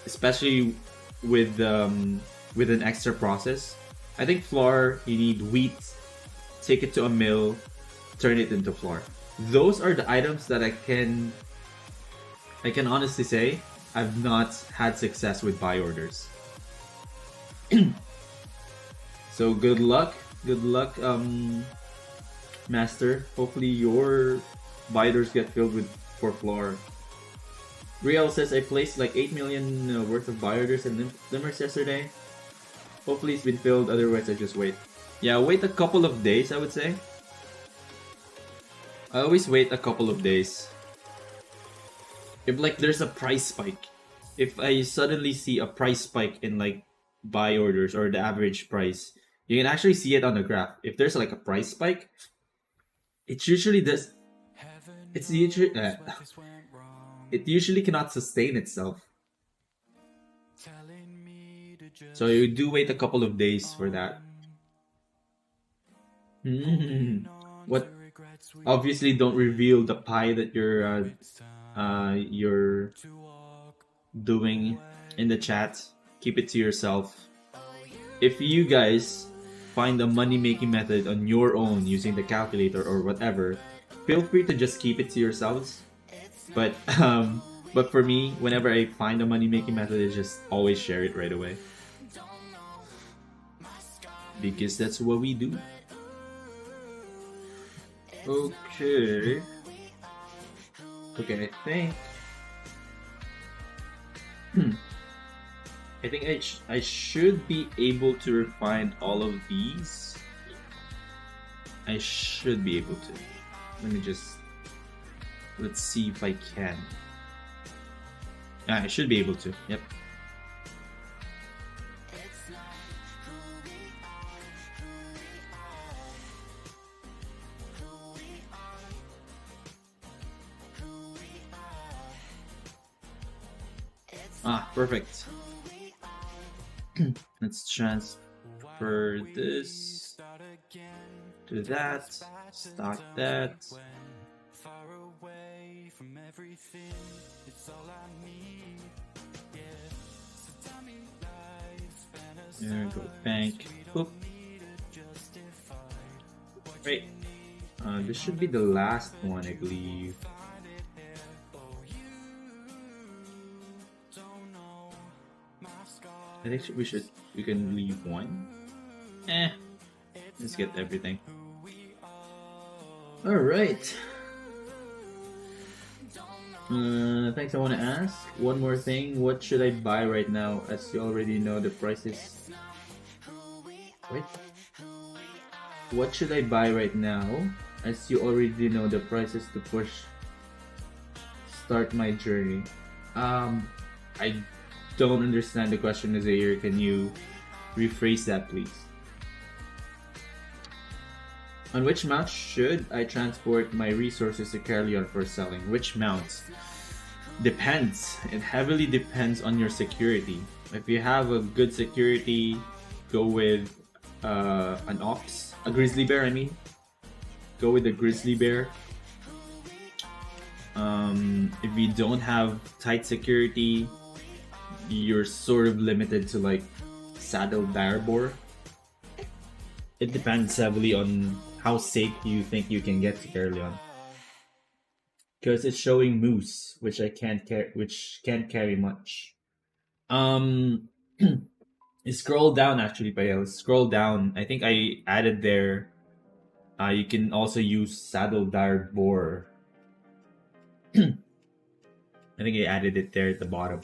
especially with an extra process. I think flour, you need wheat, take it to a mill, turn it into flour. Those are the items that I can honestly say I've not had success with buy orders. So good luck, master. Hopefully your buy orders get filled with for flour. Riel says I placed like 8 million worth of buy orders and limbers yesterday. Hopefully it's been filled, otherwise I just wait. Yeah, wait a couple of days, I would say. I always wait a couple of days. If like there's a price spike. If I suddenly see a price spike in like buy orders or the average price, you can actually see it on the graph. If there's like a price spike, it usually does. It usually cannot sustain itself. So you do wait a couple of days for that. What? Obviously, don't reveal the pie that you're doing in the chat. Keep it to yourself. If you guys find a money-making method on your own using the calculator or whatever, feel free to just keep it to yourselves. But for me, whenever I find a money-making method, I just always share it right away. Because that's what we do. Okay. Okay, I think I should be able to refine all of these. I should be able to. Let's see if I can. I should be able to. Yep. Perfect. Let's transfer this to that, stock that. There we go, bank. Oop. Right. This should be the last one, I believe. I think we can leave one. Let's get everything. Alright. Thanks, I want to ask one more thing. What should I buy right now? As you already know, the price is... Wait. What should I buy right now? As you already know, the prices to push start my journey. I don't understand the question, Zaire. Can you rephrase that, please? On which mount should I transport my resources to Carleon for selling? Which mounts? Depends. It heavily depends on your security. If you have a good security, go with an ox, a grizzly bear. I mean, go with a grizzly bear. If you don't have tight security, you're sort of limited to like saddle dire boar. It depends heavily on how safe you think you can get to Carleon. Because it's showing moose, which can't carry much. Scroll down actually, Pael. Scroll down. I think I added there. You can also use saddle dire boar. I think I added it there at the bottom.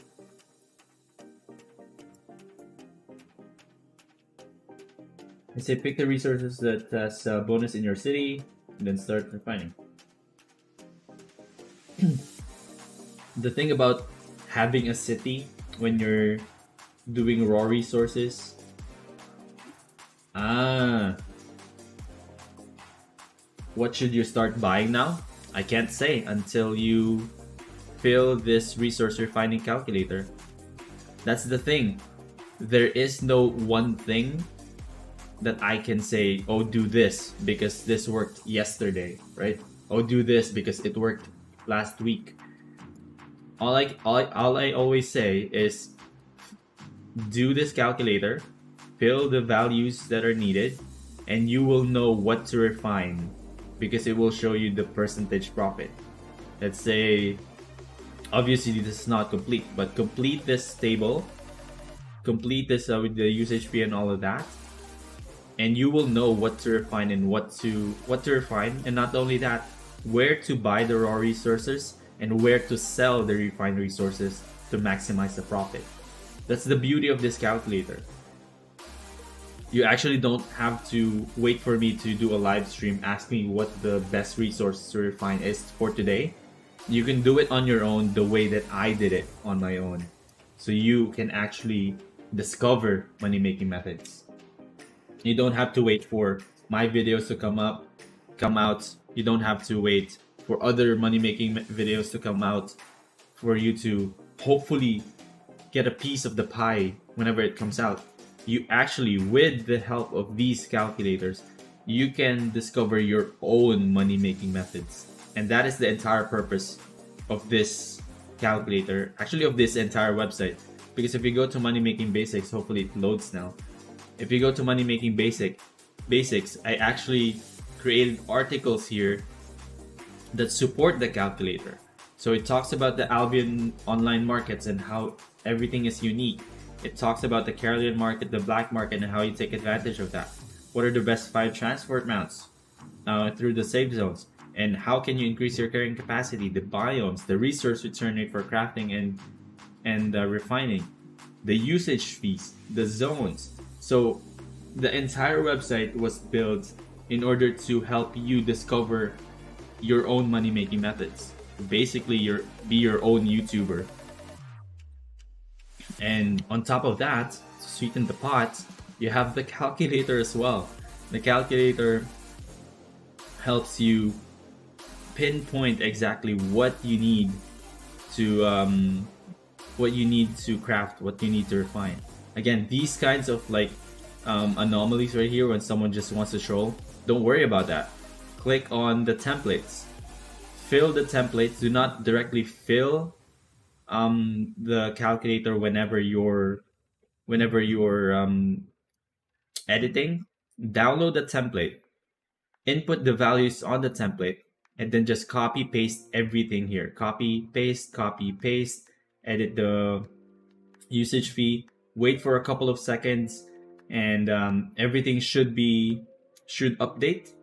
I say pick the resources that has a bonus in your city, and then start refining. The thing about having a city when you're doing raw resources, Ah, what should you start buying now? I can't say until you fill this resource refining calculator. That's the thing. There is no one thing that I can say, oh, do this because this worked yesterday, right? Oh, do this because it worked last week. All I always say is do this calculator, fill the values that are needed, and you will know what to refine because it will show you the percentage profit. Let's say, obviously this is not complete, but complete this table, complete this with the usage fee and all of that, and you will know what to refine and what to refine, and not only that, where to buy the raw resources and where to sell the refined resources to maximize the profit. That's the beauty of this calculator. You actually don't have to wait for me to do a live stream, ask me what the best resource to refine is for today. You can do it on your own the way that I did it on my own. So you can actually discover money making methods. You don't have to wait for my videos to come out. You don't have to wait for other money making videos to come out for you to hopefully get a piece of the pie whenever it comes out. You actually, with the help of these calculators, you can discover your own money making methods. And that is the entire purpose of this calculator, actually of this entire website. Because if you go to money making basics, hopefully it loads now. If you go to money making basics, I actually created articles here that support the calculator. So it talks about the Albion online markets and how everything is unique. It talks about the Carolian market, the black market, and how you take advantage of that. What are the best 5 transport mounts through the safe zones? And how can you increase your carrying capacity, the biomes, the resource return rate for crafting and refining, the usage fees, the zones. So the entire website was built in order to help you discover your own money-making methods. Basically, be your own YouTuber. And on top of that, to sweeten the pot, you have the calculator as well. The calculator helps you pinpoint exactly what you need to craft, what you need to refine. Again, these kinds of anomalies right here, when someone just wants to troll, don't worry about that. Click on the templates, fill the templates. Do not directly fill the calculator whenever you're editing. Download the template, input the values on the template, and then just copy paste everything here. Copy paste, edit the usage fee, wait for a couple of seconds, and everything should update.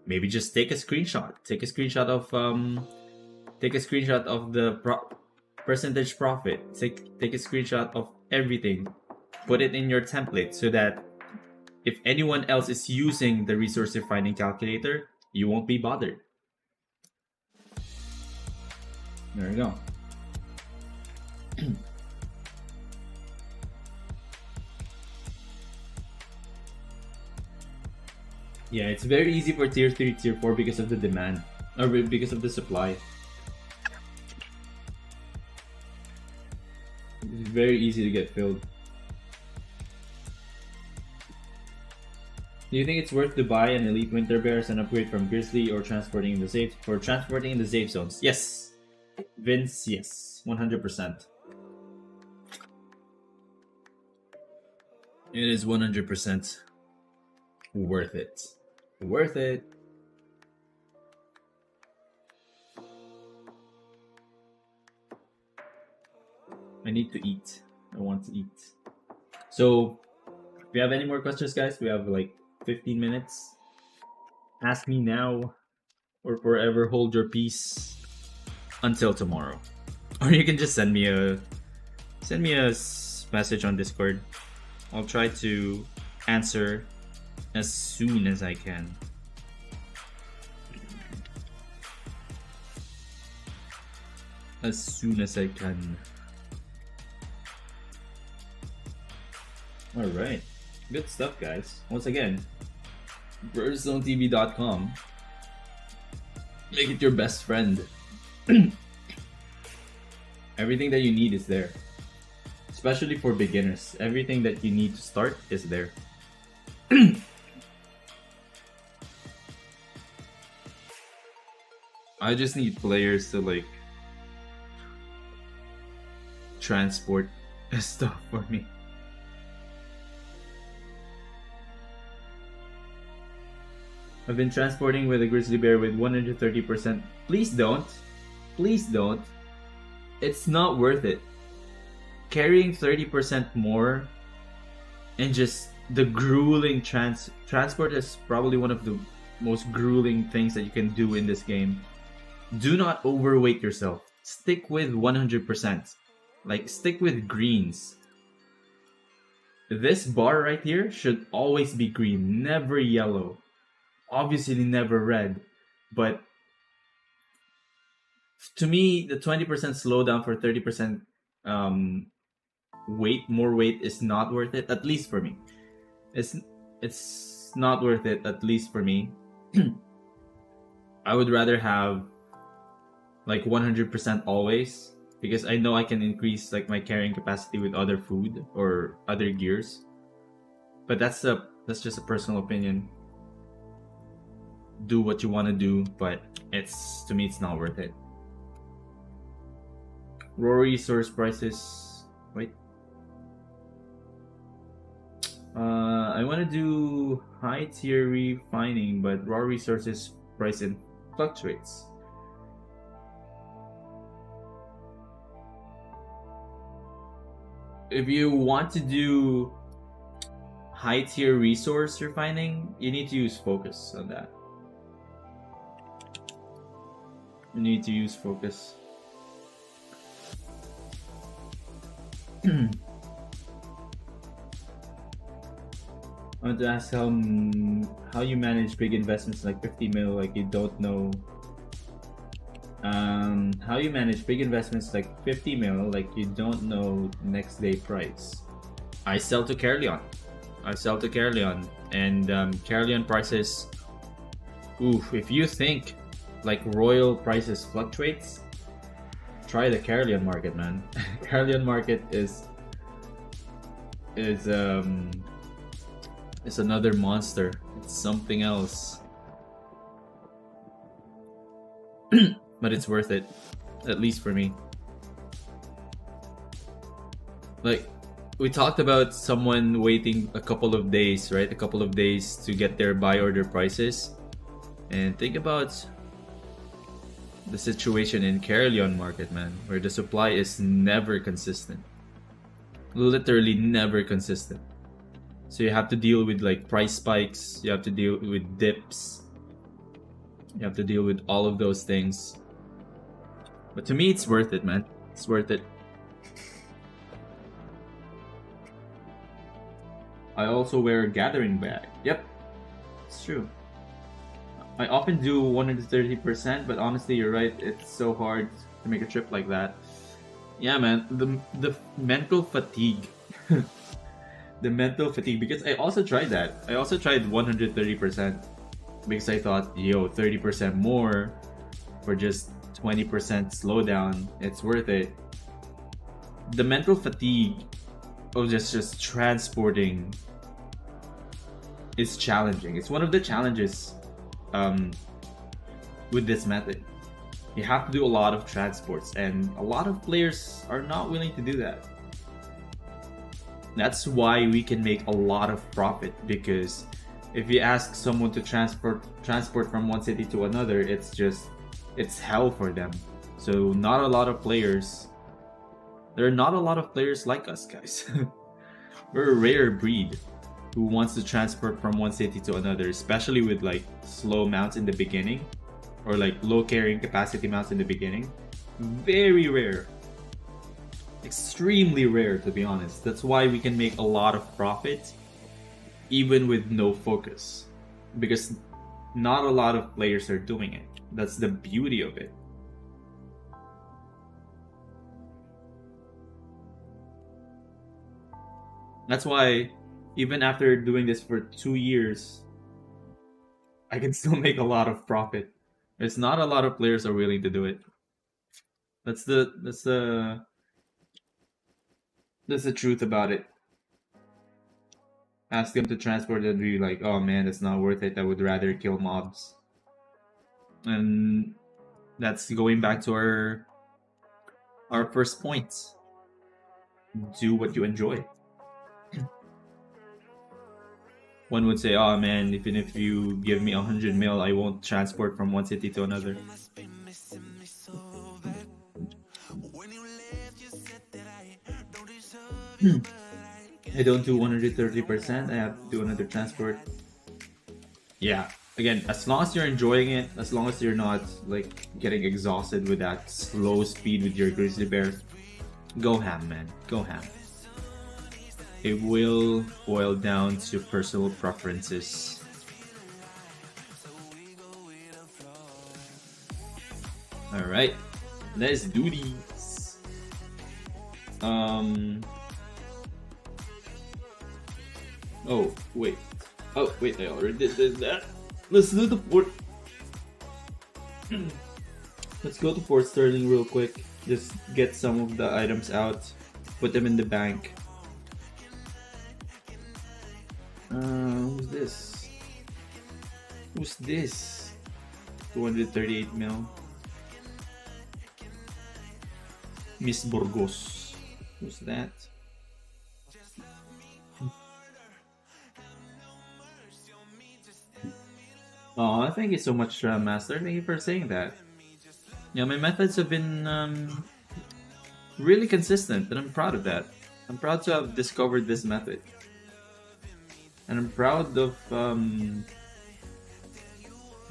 Maybe just take a screenshot. Take a screenshot of the percentage profit. Take a screenshot of everything. Put it in your template so that if anyone else is using the resource refining calculator, you won't be bothered. There you go. Yeah, it's very easy for tier 3, tier 4 because of the demand, or because of the supply. It's very easy to get filled. Do you think it's worth to buy an elite winter bear as an upgrade from grizzly or transporting in the safe zones? Yes, Vince. Yes, 100%. It is 100% worth it. Worth it. I need to eat. I want to eat. So, if you have any more questions, guys, we have like 15 minutes. Ask me now or forever hold your peace until tomorrow. Or you can just send me a message on Discord. I'll try to answer as soon as I can. As soon as I can. Alright. Good stuff, guys. Once again, BernStoneTV.com. Make it your best friend. Everything that you need is there. Especially for beginners. Everything that you need to start is there. I just need players to like transport stuff for me. I've been transporting with a grizzly bear with 130%. Please don't. Please don't. It's not worth it. Carrying 30% more and just the grueling transport is probably one of the most grueling things that you can do in this game. Do not overweight yourself. Stick with 100%. Like, stick with greens. This bar right here should always be green, never yellow. Obviously never red, but to me, the 20% slowdown for 30% more weight is not worth it. At least for me, it's not worth it. At least for me, I would rather have like 100% always, because I know I can increase like my carrying capacity with other food or other gears. But that's just a personal opinion. Do what you want to do, but to me it's not worth it. Raw resource prices. Wait. I want to do high tier refining, but raw resources price fluctuates. If you want to do high tier resource refining, you need to use focus on that. You need to use focus. I want to ask how you manage big investments like 50 mil, like you don't know. How you manage big investments like 50 mil, like you don't know next day price. I sell to Carleon. And Carleon prices. Oof! If you think like Royal prices fluctuates, try the Carleon market, man. Carleon market is another monster. It's something else. But it's worth it, at least for me. Like, we talked about someone waiting a couple of days, right? A couple of days to get their buy order prices. And think about the situation in Carleon market, man, where the supply is never consistent. Literally never consistent. So you have to deal with like price spikes, you have to deal with dips, you have to deal with all of those things. But to me, it's worth it, man. It's worth it. I also wear a gathering bag. Yep, it's true. I often do 130%, but honestly, you're right. It's so hard to make a trip like that. Yeah, man. The mental fatigue. The mental fatigue, because I also tried that. I also tried 130% because I thought, yo, 30% more for just 20% slowdown. It's worth it. The mental fatigue of just transporting is challenging. It's one of the challenges with this method. You have to do a lot of transports, and a lot of players are not willing to do that. That's why we can make a lot of profit, because if you ask someone to transport from one city to another, it's hell for them. So not a lot of players. There are not a lot of players like us, guys. We're a rare breed who wants to transport from one city to another, especially with like slow mounts in the beginning, or like low carrying capacity mounts in the beginning. Very rare. Extremely rare, to be honest. That's why we can make a lot of profit even with no focus, because not a lot of players are doing it. That's the beauty of it. That's why even after doing this for 2 years, I can still make a lot of profit. There's not a lot of players are willing to do it. That's the truth about it. Ask them to transport, they'd be like, oh man, it's not worth it. I would rather kill mobs. And that's going back to our first point. Do what you enjoy. One would say, oh man, even if you give me 100 mil, I won't transport from one city to another. I don't do 130%, I have to do another transport. Yeah, again, as long as you're enjoying it, as long as you're not like getting exhausted with that slow speed with your grizzly bear, go ham, man, go ham. It will boil down to personal preferences. Alright, let's do these. Oh, wait. Oh, wait, I already did that. Let's do the port. Let's go to Fort Sterling real quick. Just get some of the items out. Put them in the bank. Who's this? Who's this? 238 mil. Miss Burgos. Who's that? Oh, thank you so much, Master. Thank you for saying that. Yeah, my methods have been really consistent, and I'm proud of that. I'm proud to have discovered this method. And I'm proud of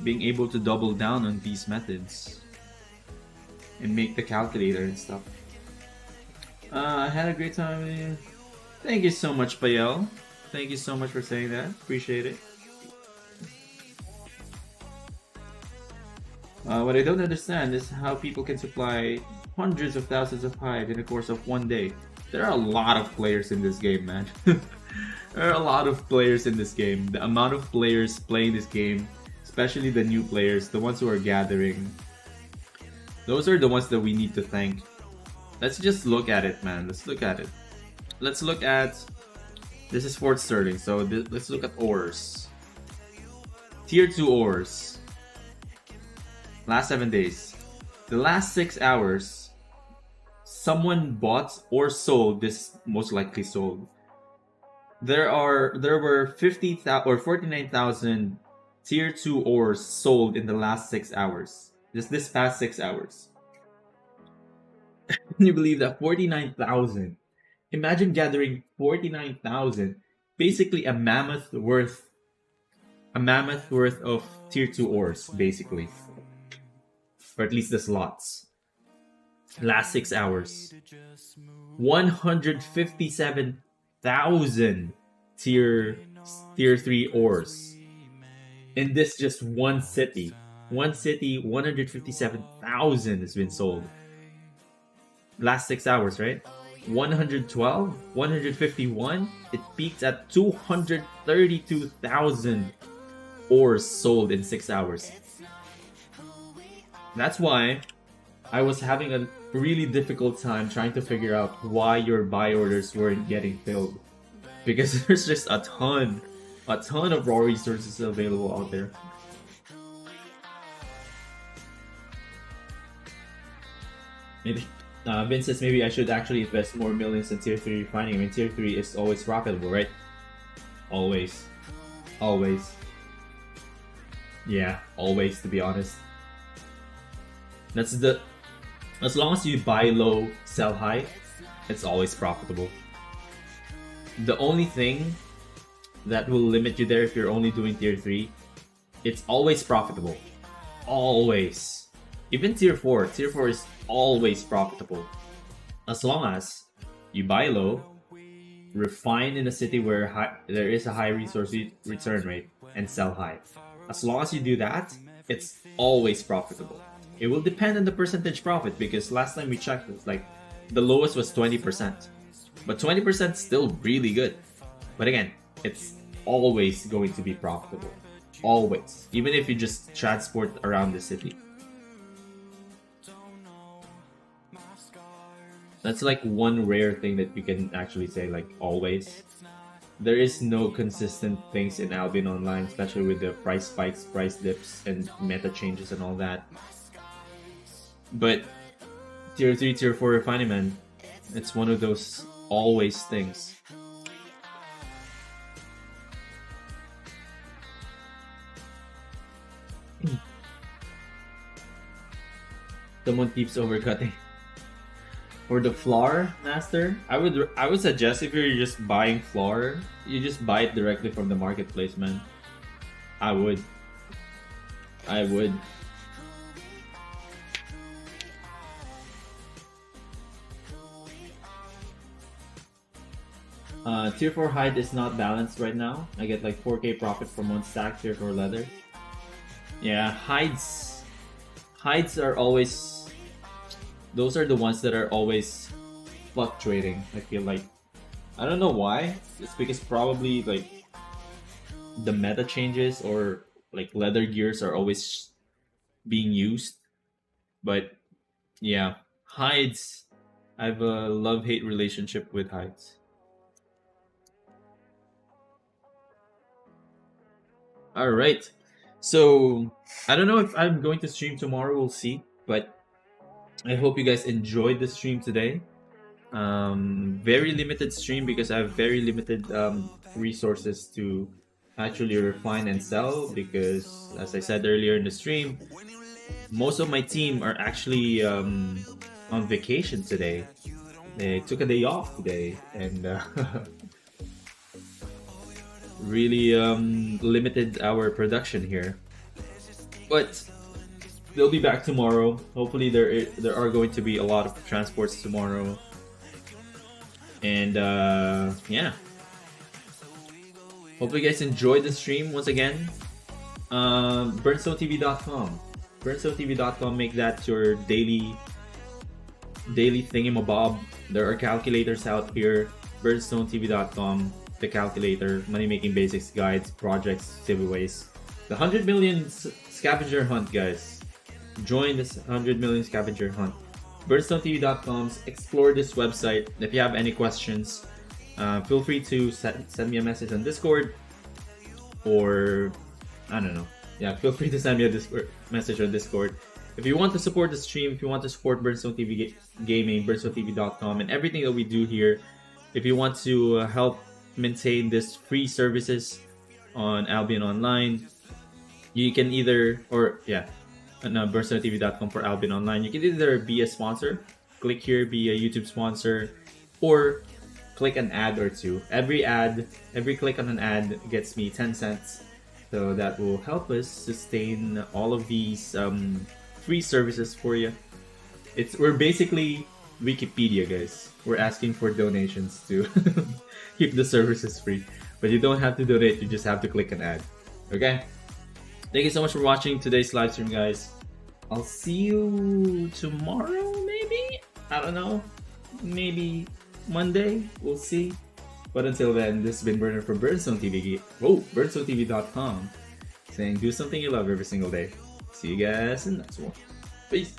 being able to double down on these methods and make the calculator and stuff. I had a great time with you. Thank you so much, Payel. Thank you so much for saying that. Appreciate it. What I don't understand is how people can supply hundreds of thousands of hive in the course of one day. There are a lot of players in this game, man. There are a lot of players in this game. The amount of players playing this game, especially the new players, the ones who are gathering, those are the ones that we need to thank. Let's just look at it, man. Let's look at it. Let's look at... This is Fort Sterling, so let's look at ores. Tier 2 ores. Last 7 days. The last 6 hours, someone bought or sold this, most likely sold. There were 50,000 or 49,000 tier 2 ores sold in the last 6 hours. Just this past 6 hours. Can you believe that? 49,000. Imagine gathering 49,000, basically a mammoth worth of tier 2 ores, basically. Or at least the slots. Last 6 hours. 157,000 tier 3 ores. In this just one city. One city, 157,000 has been sold. Last 6 hours, right? 112, 151, it peaked at 232,000 ores sold in 6 hours. That's why I was having a really difficult time trying to figure out why your buy orders weren't getting filled. Because there's just a ton of raw resources available out there. Maybe Vince says maybe I should actually invest more millions in tier 3 refining. I mean, tier 3 is always profitable, right? Always. Always. Yeah, always, to be honest. As long as you buy low, sell high, it's always profitable. The only thing that will limit you there if you're only doing tier 3, it's always profitable. Always. Even tier 4 is always profitable. As long as you buy low, refine in a city where there is a high resource return rate, and sell high. As long as you do that, it's always profitable. It will depend on the percentage profit, because last time we checked, it's like the lowest was 20%. But 20% is still really good. But again, it's always going to be profitable. Always. Even if you just transport around the city. That's like one rare thing that you can actually say, like, always. There is no consistent things in Albion Online, especially with the price spikes, price dips, and meta changes and all that. But Tier 3, Tier 4 refinement, it's one of those always things. Someone keeps overcutting. For the floor master, I would suggest, if you're just buying floor, you just buy it directly from the marketplace, man. I would. Tier 4 hide is not balanced right now. I get like 4k profit from one stack Tier 4 leather. Yeah, hides are always, those are the ones that are always fluctuating. I feel like, I don't know why. It's because probably like the meta changes, or like leather gears are always being used. But yeah, hides, I have a love-hate relationship with hides. Alright, so I don't know if I'm going to stream tomorrow, we'll see. But I hope you guys enjoyed the stream today. Very limited stream because I have very limited resources to actually refine and sell, because as I said earlier in the stream, most of my team are actually on vacation today. They took a day off today, and really limited our production here. But they'll be back tomorrow. Hopefully there are going to be a lot of transports tomorrow. And yeah, hope you guys enjoyed the stream once again. BernStoneTV.com. BernStoneTV.com, make that your daily thingamabob. There are calculators out here. BernStoneTV.com, the calculator, money making basics, guides, projects, giveaways. The 100 million scavenger hunt, guys. Join this 100 million scavenger hunt. BernStoneTV.com. Explore this website. If you have any questions, feel free to send me a message on Discord, or I don't know. Yeah, feel free to send me a message on Discord. If you want to support the stream, if you want to support BernStoneTV Gaming, BernStoneTV.com, and everything that we do here, if you want to help maintain this free services on Albion Online, you can either, or yeah, BernStoneTV.com for Albion Online. You can either be a sponsor, click here, be a YouTube sponsor, or click an ad or two. Every click on an ad gets me 10 cents. So that will help us sustain all of these free services for you. We're basically Wikipedia, guys. We're asking for donations to keep the services free. But you don't have to donate, you just have to click an ad. Okay? Thank you so much for watching today's live stream, guys. I'll see you tomorrow, maybe? I don't know. Maybe Monday? We'll see. But until then, this has been Bernard from BernStoneTV. BernStoneTV.com, saying do something you love every single day. See you guys in the next one. Peace.